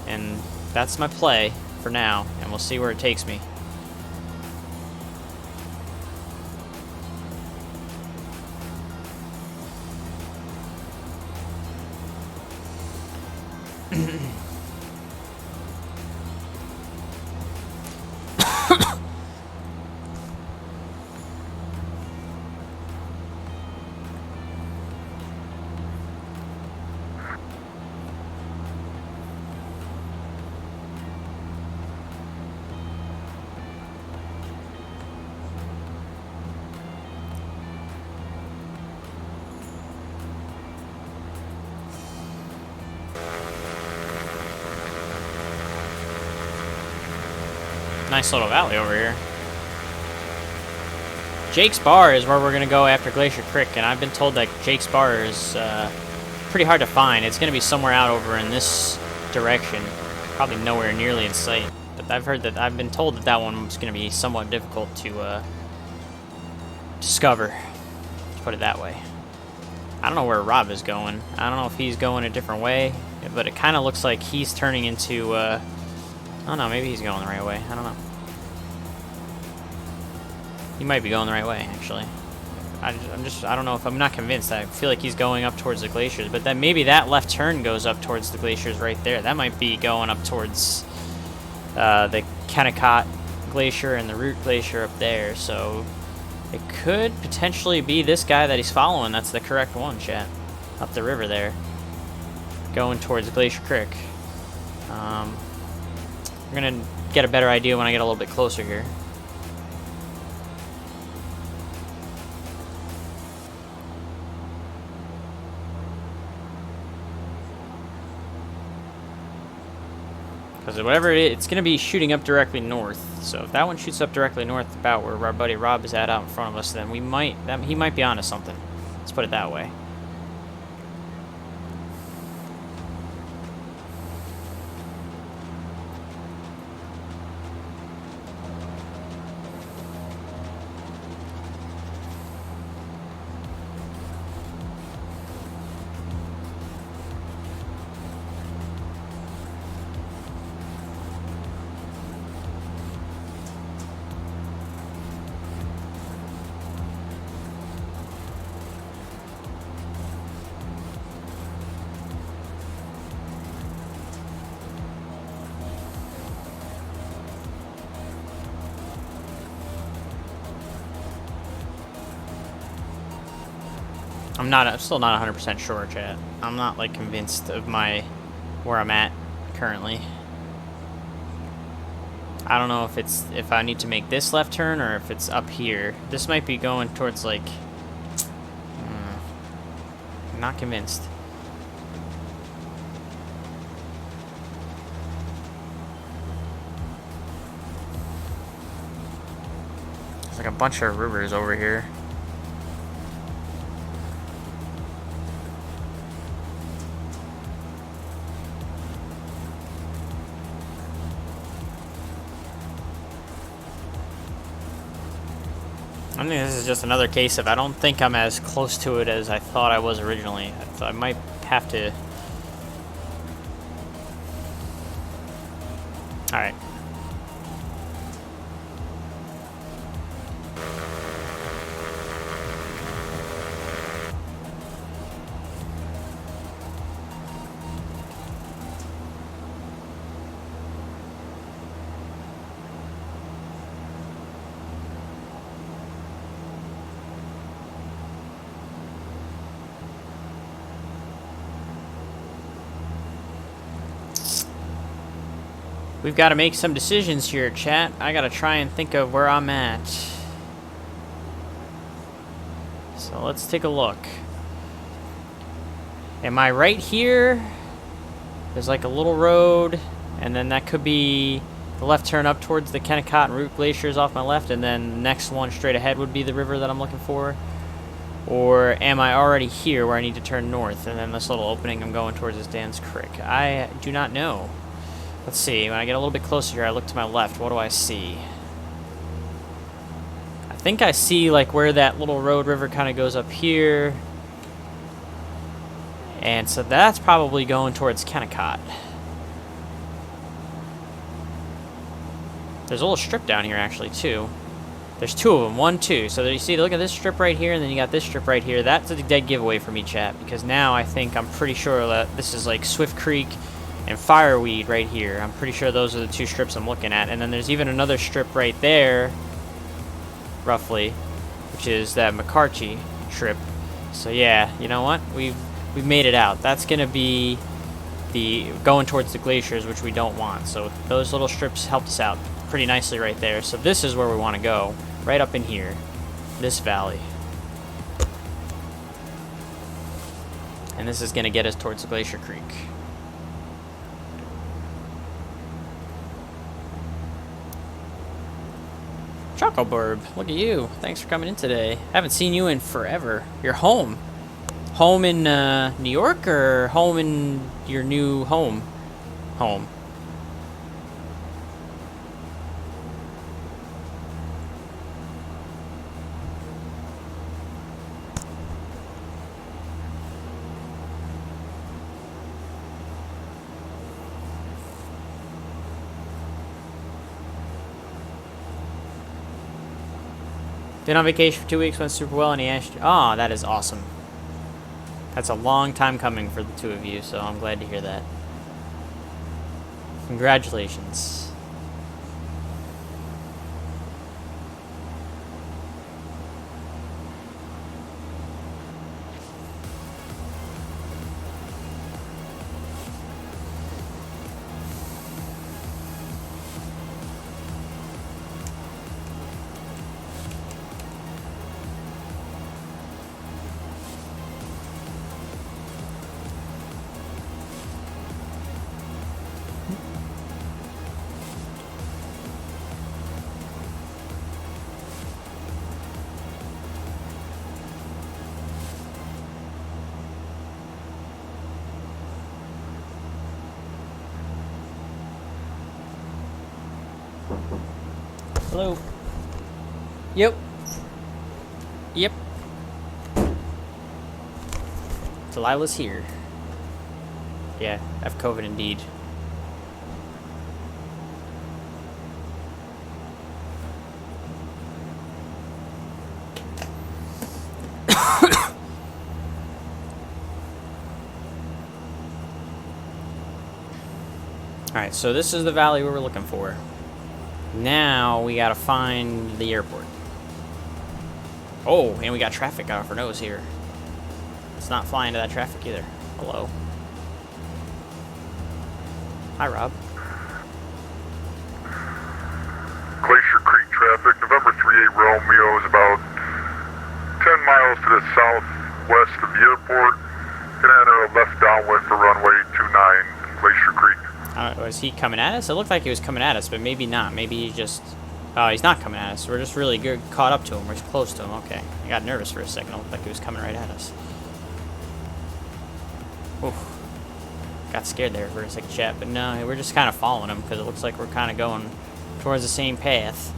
and that's my play for now, and we'll see where it takes me. Nice little valley over here. Jake's Bar is where we're going to go after Glacier Creek, and I've been told that Jake's Bar is pretty hard to find. It's going to be somewhere out over in this direction, probably nowhere nearly in sight. But I've been told that that one was going to be somewhat difficult to discover, to put it that way. I don't know where Rob is going. I don't know if he's going a different way, but it kind of looks like he's turning into I don't know, maybe he's going the right way. I don't know. He might be going the right way, actually. I don't know if I'm not convinced. I feel like he's going up towards the glaciers, but then maybe that left turn goes up towards the glaciers right there. That might be going up towards the Kennecott Glacier and the Root Glacier up there. So it could potentially be this guy that he's following. That's the correct one, chat. Up the river there, going towards Glacier Creek. I'm gonna get a better idea when I get a little bit closer here. Because whatever it is, it's gonna be shooting up directly north. So if that one shoots up directly north, about where our buddy Rob is at out in front of us, then he might be onto something. Let's put it that way. I'm still not 100% sure, chat. I'm not like convinced of where I'm at currently. I don't know if I need to make this left turn or if it's up here. This might be going towards like, I'm not convinced. There's like a bunch of rivers over here. I think this is just another case of I don't think I'm as close to it as I thought I was originally. So I might have to... Alright. We've got to make some decisions here, chat. I got to try and think of where I'm at. So let's take a look. Am I right here? There's like a little road, and then that could be the left turn up towards the Kennecott and Root Glaciers off my left, and then the next one straight ahead would be the river that I'm looking for. Or am I already here where I need to turn north, and then this little opening I'm going towards is Dan's Creek? I do not know. Let's see, when I get a little bit closer here, I look to my left. What do I see? I think I see like where that little road river kind of goes up here. And so that's probably going towards Kennecott. There's a little strip down here actually too. There's two of them, 1, 2. So there you see, look at this strip right here, and then you got this strip right here. That's a dead giveaway for me, chat, because now I think I'm pretty sure that this is like Swift Creek and Fireweed right here. I'm pretty sure those are the two strips I'm looking at. And then there's even another strip right there, roughly, which is that McCarthy strip. So yeah, you know what? We've made it out. That's gonna be the going towards the glaciers, which we don't want. So those little strips helped us out pretty nicely right there. So this is where we want to go, right up in here, this valley. And this is gonna get us towards Glacier Creek. Chocoburb, look at you. Thanks for coming in today. Haven't seen you in forever. You're home. Home in New York or home in your new home? Home. Been on vacation for 2 weeks, went super well, and he asked you. Oh, that is awesome. That's a long time coming for the two of you, so I'm glad to hear that. Congratulations. Hello. Yep. Yep. Delilah's here. Yeah, I have COVID indeed. Alright, so this is the valley we were looking for. Now we gotta find the airport. Oh, and we got traffic off our nose here. Let's not fly into that traffic either. Hello. Hi, Rob. Glacier Creek traffic, November 38 Romeo is about 10 miles to the southwest of the airport. Gonna enter a left downwind for runway 29, Glacier Creek. Was he coming at us? It looked like he was coming at us, but maybe not. Maybe he just... Oh, he's not coming at us. We're just really good, caught up to him. We're close to him. Okay. I got nervous for a second. It looked like he was coming right at us. Oof. Got scared there for a second, chat. But no, we're just kind of following him because it looks like we're kind of going towards the same path.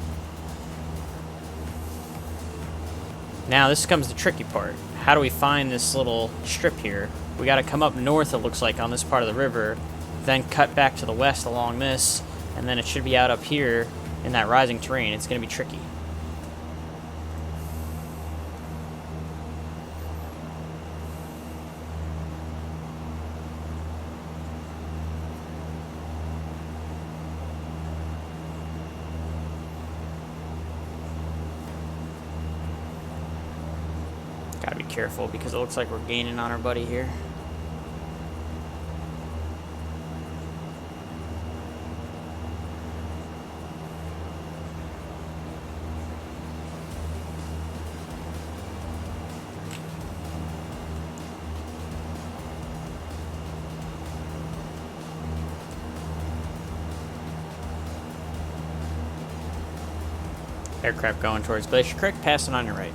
Now, this comes the tricky part. How do we find this little strip here? We got to come up north, it looks like, on this part of the river, then cut back to the west along this, and then it should be out up here in that rising terrain. It's going to be tricky. Gotta be careful because it looks like we're gaining on our buddy here. Aircraft going towards Glacier Creek, passing on your right.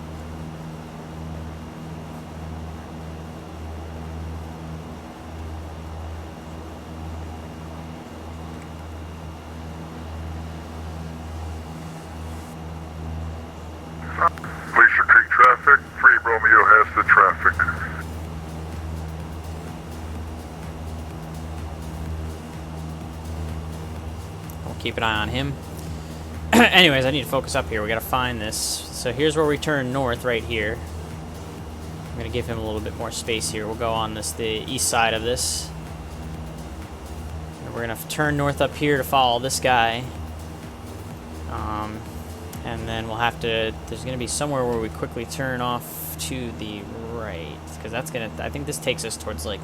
Glacier Creek traffic, 3 Romeo has the traffic. We'll keep an eye on him. Anyways, I need to focus up here. We gotta find this. So here's where we turn north, right here. I'm gonna give him a little bit more space here. We'll go on the east side of this. And we're gonna turn north up here to follow this guy. And then we'll have to, there's gonna be somewhere where we quickly turn off to the right. Because that's gonna, I think this takes us towards like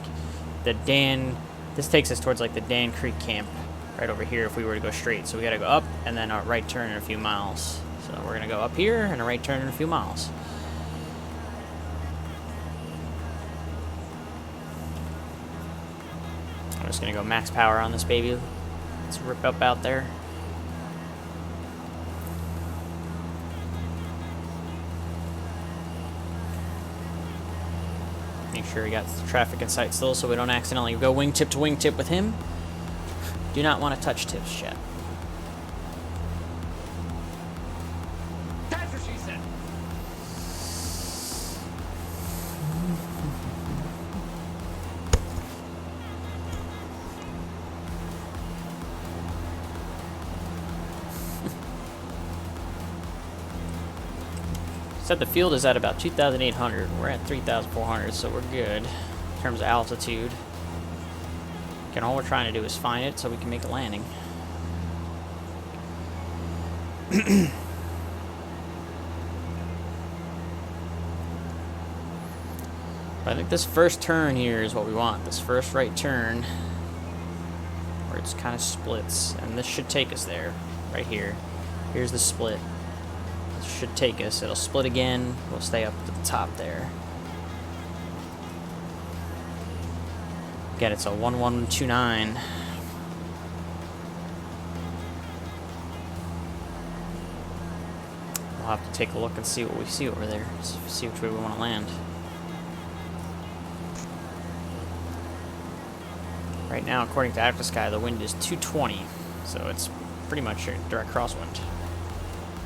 the this takes us towards like the Dan Creek camp. Right over here if we were to go straight. So we gotta go up and then a right turn in a few miles. So we're gonna go up here and a right turn in a few miles. I'm just gonna go max power on this baby. Let's rip up out there. Make sure we got traffic in sight still so we don't accidentally go wingtip to wingtip with him. Do not want to touch tips, chat. That's what she said. Said the field is at about 2,800. We're at 3,400, so we're good in terms of altitude. And all we're trying to do is find it so we can make a landing. But I think this first turn here is what we want. This first right turn, where it's kind of splits, and this should take us there, right here. Here's the split. This should take us. It'll split again. We'll stay up to the top there. Again, it's a 1129. We'll have to take a look and see what we see over there. See which way we want to land. Right now, according to ActiveSky, the wind is 220, so it's pretty much a direct crosswind.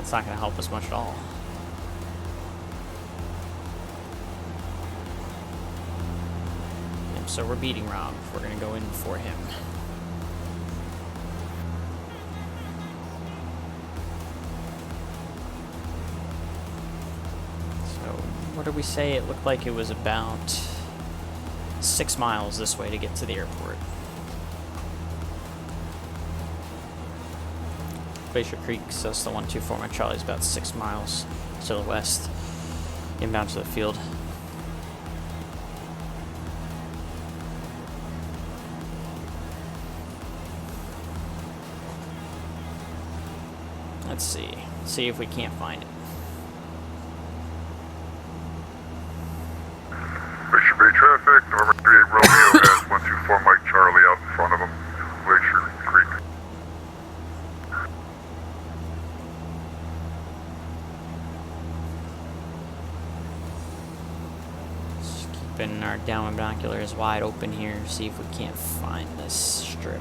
It's not going to help us much at all. Yep, so we're beating Rob. We're going to go in before him. So, what did we say? It looked like it was about 6 miles this way to get to the airport. Glacier Creek, so it's the 124. My Charlie's about 6 miles to the west, inbound to the field. Let's see. See if we can't find it. Glacier Bay traffic, November 38 Romeo has 124 Mike Charlie out in front of him. Glacier Creek. Just keeping our downwind binoculars wide open here, see if we can't find this strip.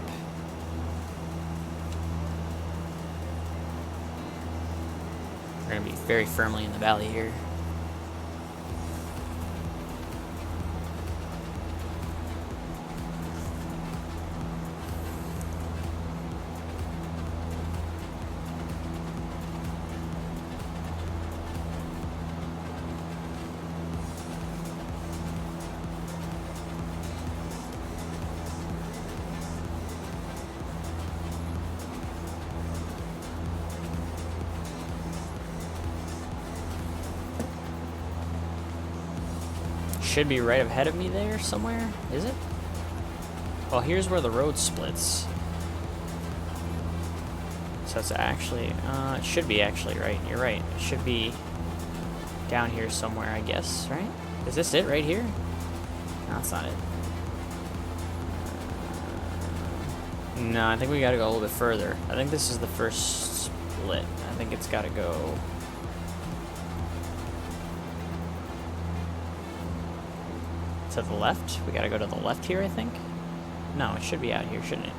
We're going to be very firmly in the valley here. Should be right ahead of me there somewhere, is it? Well, here's where the road splits. So it's actually, it should be actually right. You're right. It should be down here somewhere, I guess, right? Is this it right here? No, that's not it. No, I think we gotta go a little bit further. I think this is the first split. I think it's gotta go. To the left? We gotta go to the left here, I think? No, it should be out here, shouldn't it?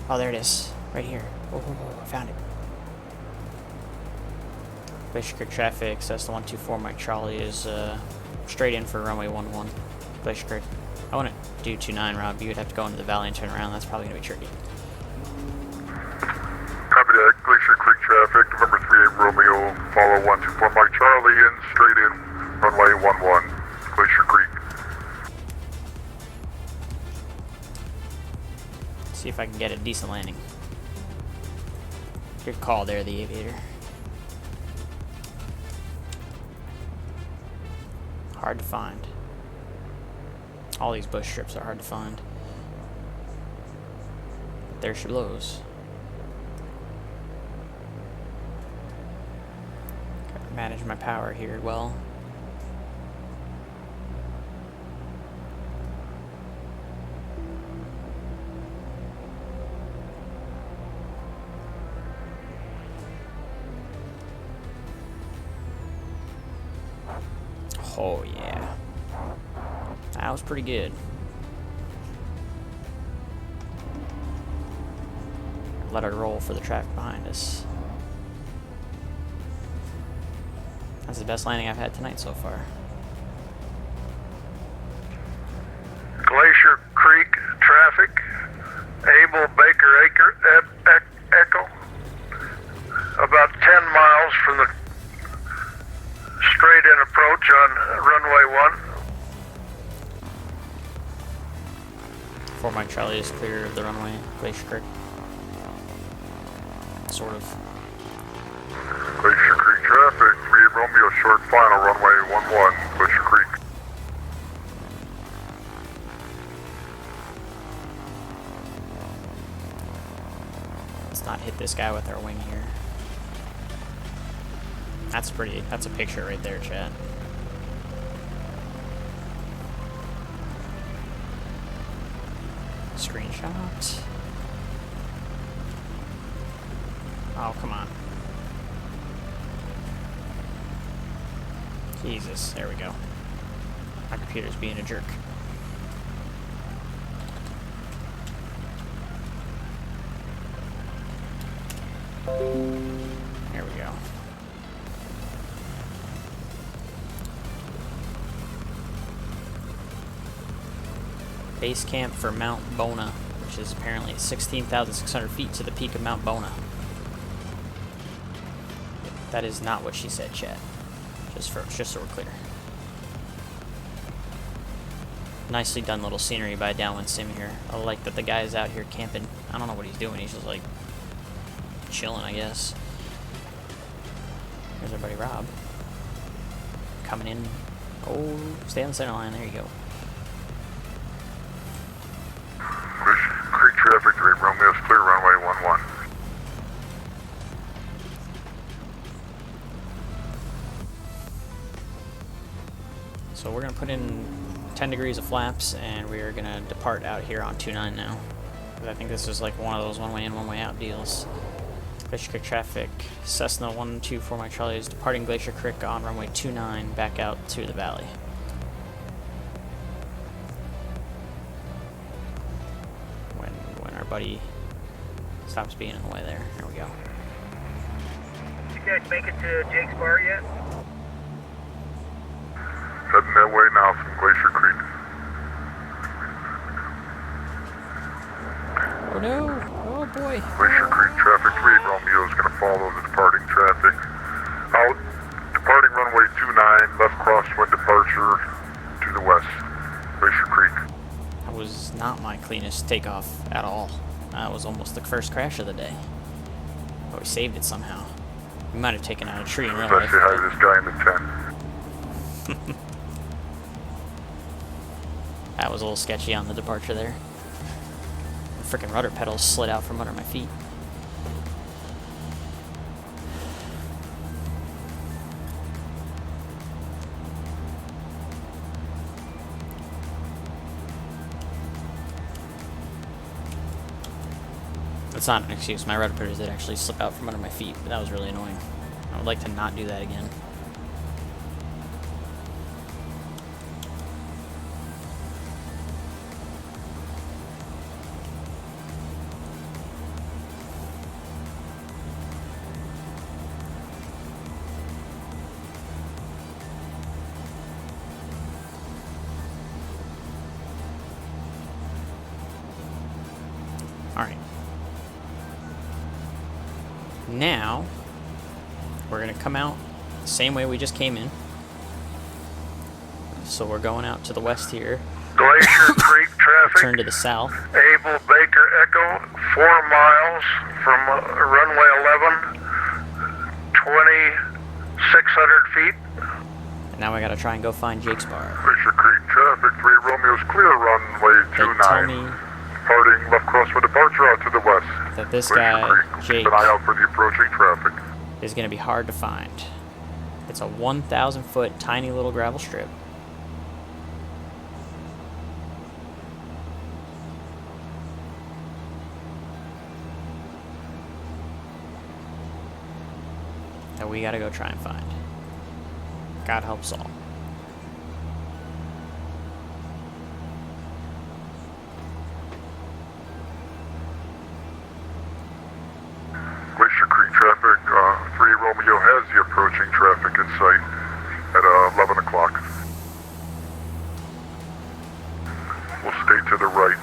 Oh, there it is. Right here. Oh, I found it. Glacier Creek traffic, Cessna 124 Mike Charlie is straight in for runway 11. Glacier Creek. I wouldn't do 29, Rob. You would have to go into the valley and turn around. That's probably going to be tricky. Copy that. Glacier Creek traffic, November 38 Romeo, follow 124 Mike Charlie in, straight in, runway 11, Glacier Creek. See if I can get a decent landing. Good call there, the aviator. Hard to find. All these bush strips are hard to find. There she blows. Gotta manage my power here well. Oh yeah, that was pretty good. Let her roll for the traffic behind us. That's the best landing I've had tonight so far. Glacier Creek traffic, Abel Baker Echo, about 10 miles from the straight-in approach on runway 1. 4 Mike Charlie is clear of the runway, Glacier Creek. Sort of. Glacier Creek traffic, 38 Romeo, short final, runway 11, Glacier Creek. Let's not hit this guy with our wing here. That's pretty, that's a picture right there, chat. Screenshot. Oh, come on. Jesus, there we go. My computer's being a jerk. There we go. Base camp for Mount Bona, which is apparently 16,600 feet to the peak of Mount Bona. That is not what she said, chat. Just so we're clear. Nicely done little scenery by Downwindsim here. I like that the guy is out here camping. I don't know what he's doing. He's just like chilling, I guess. Here's our buddy Rob. Coming in. Oh, stay on the center line. There you go. Glacier Creek traffic, 38 Romeo, clear runway 11. put in 10 degrees of flaps, and we're gonna depart out here on 29 now. I think this is like one of those one-way in, one-way out deals. Glacier Creek traffic, Cessna 124 Mike Charlie is departing Glacier Creek on runway 29 back out to the valley. When our buddy stops being in the way there. There we go. You guys make it to Jake's Bar yet? Heading that way now from Glacier Creek. Oh no! Oh boy! Glacier Creek traffic 38 Romeo is going to follow the departing traffic. Out, departing runway 29, left crosswind departure to the west. Glacier Creek. That was not my cleanest takeoff at all. That was almost the first crash of the day. But we saved it somehow. We might have taken out a tree in real Let's life. say hi to this guy in the tent. That was a little sketchy on the departure there. The frickin' rudder pedals slid out from under my feet. That's not an excuse. My rudder pedals did actually slip out from under my feet, but that was really annoying. I would like to not do that again. Alright. Now, we're going to come out the same way we just came in. So we're going out to the west here. Glacier Creek traffic. Turn to the south. Able Baker Echo, 4 miles from runway 11, 2,600 feet. And now we got to try and go find Jake's Bar. Glacier Creek traffic 3 Romeo's clear runway They tell 29. me Departing left crosswind departure out to the west. that this Glacier guy, Creek. Jake, Keep an eye out for the approaching traffic. is going to be hard to find. It's a 1,000-foot tiny little gravel strip. That we got to go try and find. God helps all. Glacier Creek traffic 3 Romeo has the approaching traffic in sight at 11 o'clock. We'll stay to the right.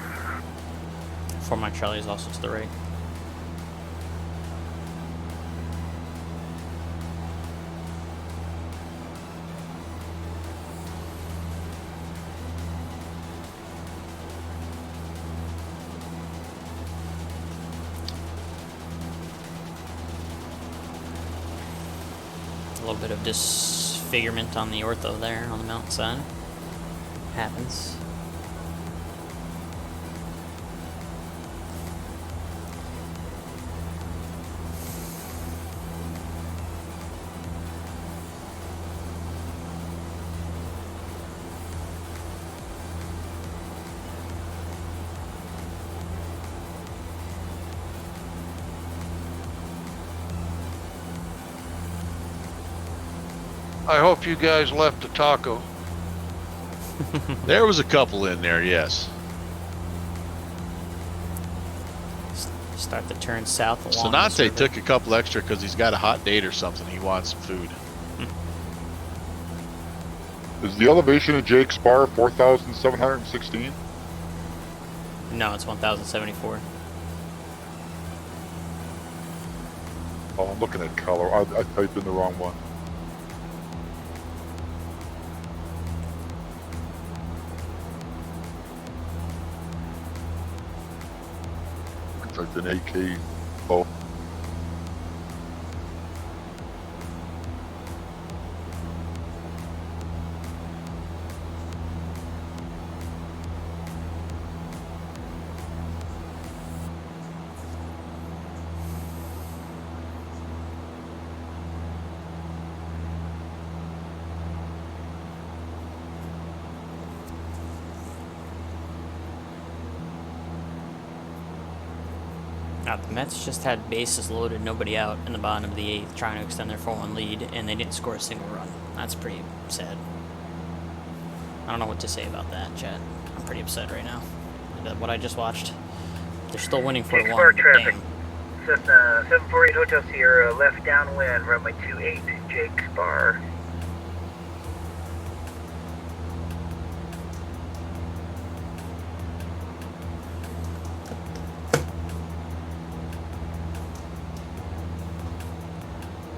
4 Mike Charlie is also to the right. A little bit of disfigurement on the ortho there on the mountainside. Happens. I hope you guys left a taco. There was a couple in there, yes. Start the turn south along. Sonate took a couple extra because he's got a hot date or something. He wants some food. Is the elevation of Jake's Bar 4,716? No, it's 1,074. Oh, I'm looking at color. I typed in the wrong one. I typed in AK. Oh. The Mets just had bases loaded, nobody out in the bottom of the 8th, trying to extend their 4-1 lead, and they didn't score a single run. That's pretty sad. I don't know what to say about that, chat. I'm pretty upset right now. What I just watched. They're still winning 4-1. traffic. Damn. Cessna 748 Hotel Sierra, left downwind, runway 28, Jake's Bar.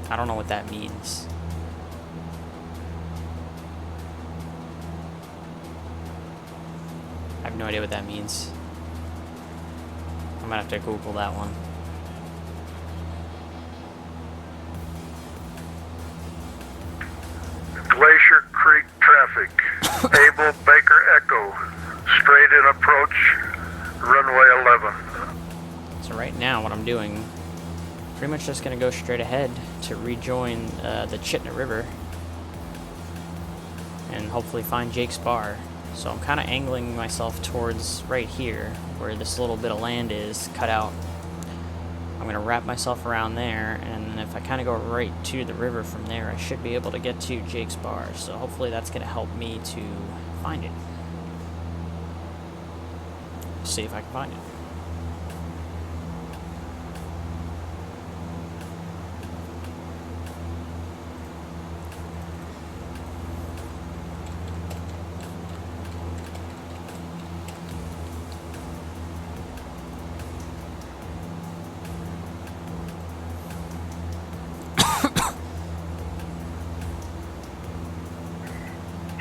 I don't know what that means. I have no idea what that means. I'm gonna have to Google that one. Glacier Creek traffic. Able Baker Echo. Straight in approach. Runway 11. So right now what I'm doing, pretty much just gonna go straight ahead to rejoin the Chitna River and hopefully find Jake's Bar. So I'm kind of angling myself towards right here where this little bit of land is cut out. I'm gonna wrap myself around there, and then if I kind of go right to the river from there, I should be able to get to Jake's Bar. So hopefully that's gonna help me to find it. See if I can find it.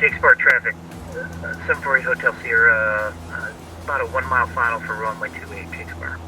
Jake's Bar traffic. 748 Hotel Sierra, about a 1 mile final for runway 28, Jake's Bar.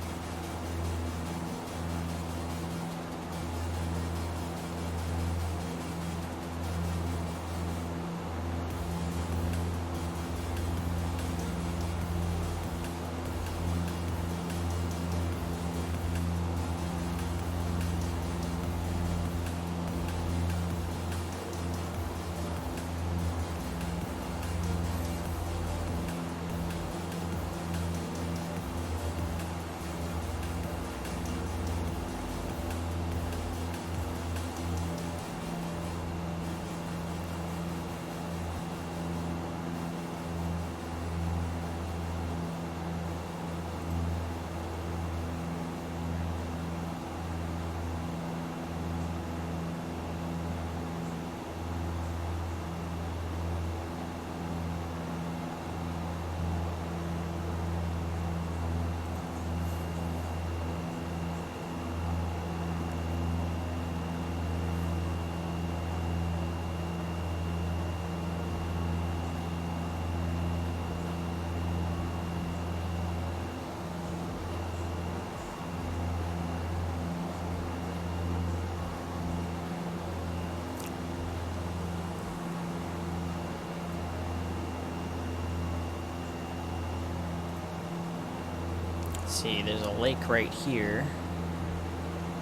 See, there's a lake right here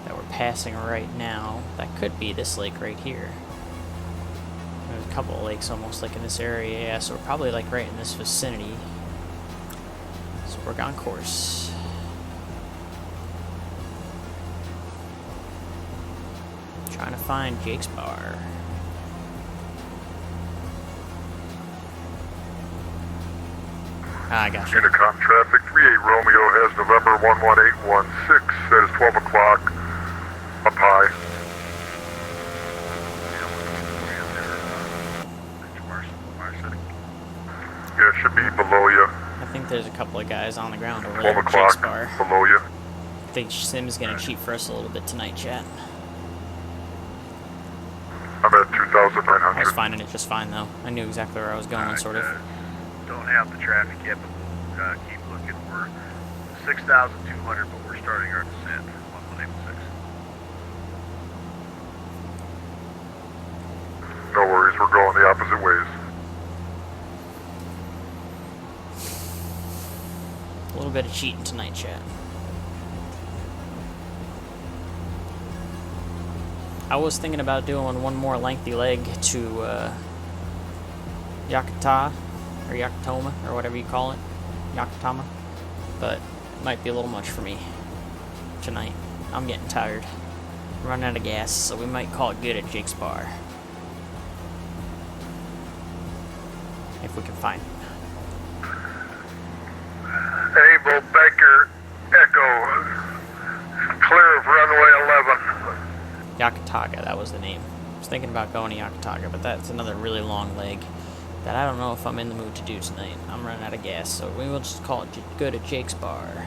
that we're passing right now. That could be this lake right here. There's a couple of lakes almost like in this area, yeah, so we're probably like right in this vicinity. So we're on course. Trying to find Jake's Bar. I got you. Unicom traffic 38 Romeo has November 11816. That is 12 o'clock. Up high. Yeah, it should be below you. I think there's a couple of guys on the ground over 12 there at Jake's o'clock Bar. below you. I think Sim's gonna cheat for us a little bit tonight, chat. I'm at I 2,900. was finding it just fine though. I knew exactly where I was going, sort of. Don't have the traffic yet, but we'll keep looking. We're 6,200, but we're starting our descent. 1186. No worries, we're going the opposite ways. A little bit of cheating tonight, chat. I was thinking about doing one more lengthy leg to Yakata, or Yakatoma, or whatever you call it. Yakatama. But it might be a little much for me. tonight. I'm getting tired. I'm running out of gas, so we might call it good at Jake's Bar. If we can find it. Able Baker Echo. Clear of runway 11. Yakataga, that was the name. I was thinking about going to Yakataga, but that's another really long leg that I don't know if I'm in the mood to do tonight. I'm running out of gas, so we will just call it good at Jake's Bar.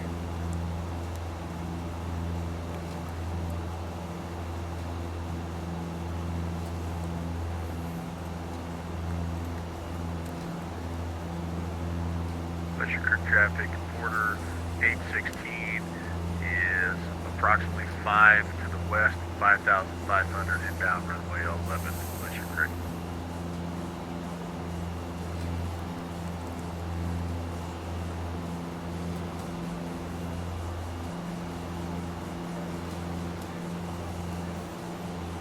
Fletcher Creek traffic, Porter 816 is approximately 5 to the west, 5,500 inbound runway 11, Fletcher Creek.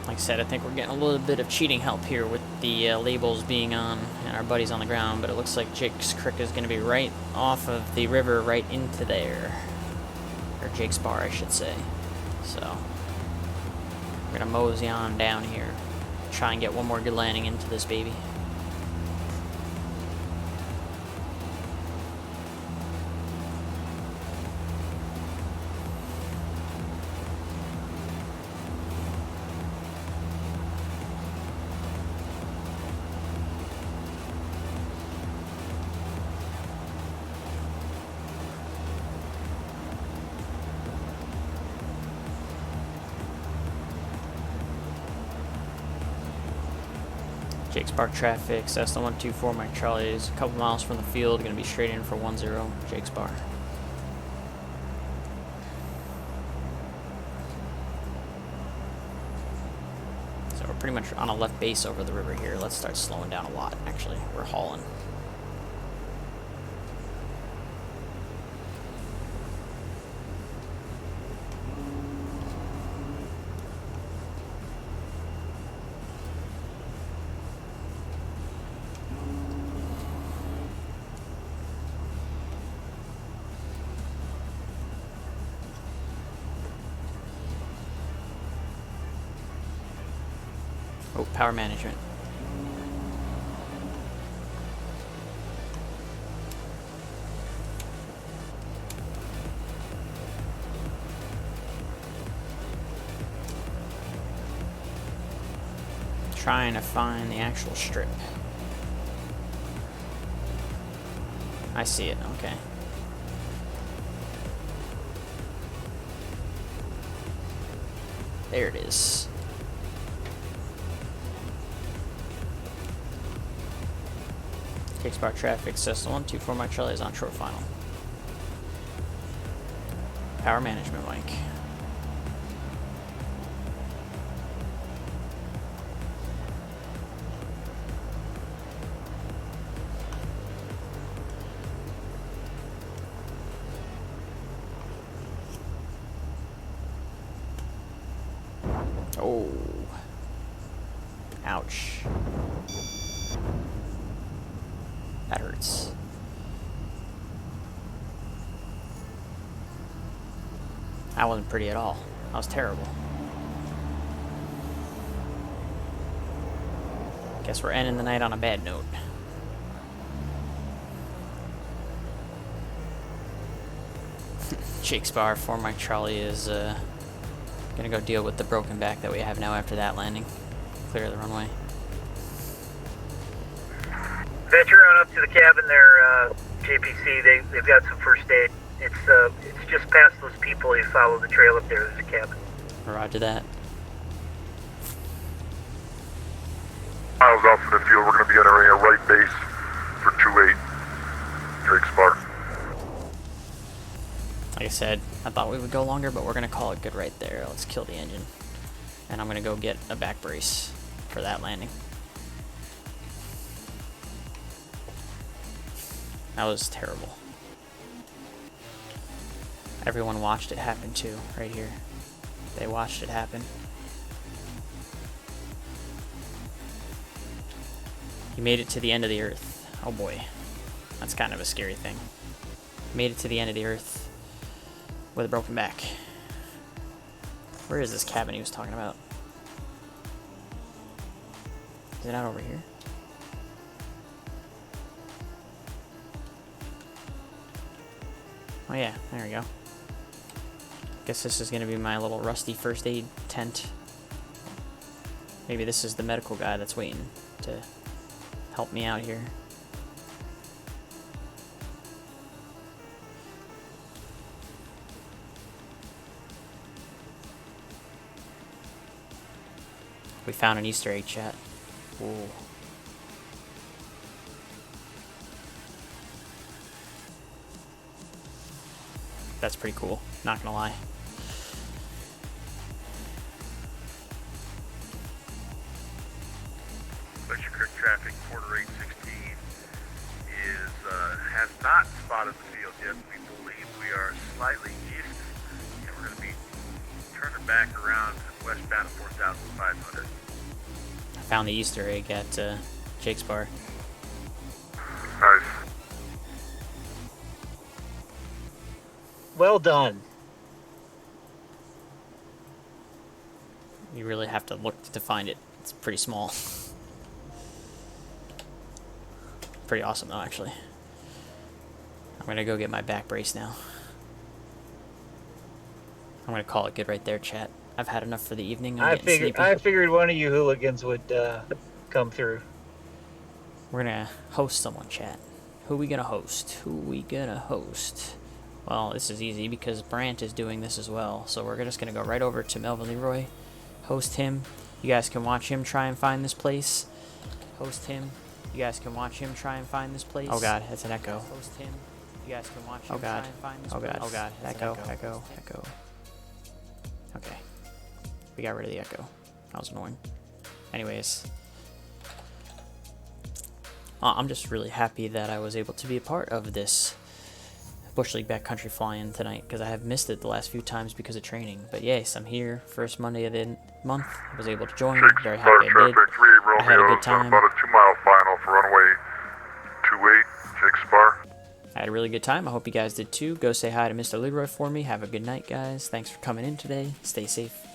Like I said, I think we're getting a little bit of cheating help here with the labels being on and our buddies on the ground, but it looks like Jake's Creek is going to be right off of the river right into there. Or Jake's Bar, I should say. So, we're going to mosey on down here. Try and get one more good landing into this baby. Jake's Bar traffic, Cessna 124, Mike Charlie is a couple miles from the field, going to be straight in for 10, Jake's Bar. So we're pretty much on a left base over the river here. Let's start slowing down a lot, actually. We're hauling. Oh, power management. Trying to find the actual strip. I see it, okay. There it is. Jake's Bar traffic, Cessna 124, Mike Charlie is on short final. Power management, Mike. Oh. Ouch. That hurts. That wasn't pretty at all. That was terrible. Guess we're ending the night on a bad note. Jake's Bar for Mike Charlie is gonna go deal with the broken back that we have now after that landing. Clear the runway. Venture on up to the cabin there, JPC. They've got some first aid. It's just past those people. You follow the trail up there. There's a cabin. Roger that. Miles off from the field, we're going to be entering a right base for 28, Jake's Bar. Like I said, I thought we would go longer, but we're going to call it good right there. Let's kill the engine. And I'm going to go get a back brace for that landing. That was terrible. Everyone watched it happen too, right here. They watched it happen. He made it to the end of the earth. Oh boy. That's kind of a scary thing. Made it to the end of the earth with a broken back. Where is this cabin he was talking about? Is it out over here? Oh yeah, there we go. Guess this is gonna be my little rusty first aid tent. Maybe this is the medical guy that's waiting to help me out here. We found an Easter egg, chat. Ooh. That's pretty cool, not gonna lie. Glacier Creek traffic, quarter 816 is has not spotted the field yet. We believe we are slightly east, and we're going to be turning back around westbound at 4,500. I found the Easter egg at Jake's bar. Nice. Well done. You really have to look to find it. It's pretty small. Pretty awesome though, actually. I'm gonna go get my back brace now. I'm gonna call it good right there, chat. I've had enough for the evening. I'm getting sleepy. I figured one of you hooligans would come through. We're gonna host someone, chat. Who we gonna host? Who we gonna host? Well, this is easy because Brant is doing this as well. So we're just gonna go right over to Melvin Leroy, host him. You guys can watch him try and find this place. Host him. You guys can watch him try and find this place. Oh god, it's an echo. Host him. You guys can watch him try and find this place. Oh god, echo. Okay. We got rid of the echo. That was annoying. Anyways. I'm just really happy that I was able to be a part of this Bush League Backcountry Flyin tonight, because I have missed it the last few times because of training. But yes, I'm here, first Monday of the month. I was able to join. Very happy I did. I had a good time. About a 2-mile final for runway 28, Jake's bar. I had a really good time. I hope you guys did too. Go say hi to Mr. Leroy for me. Have a good night, guys. Thanks for coming in today. Stay safe.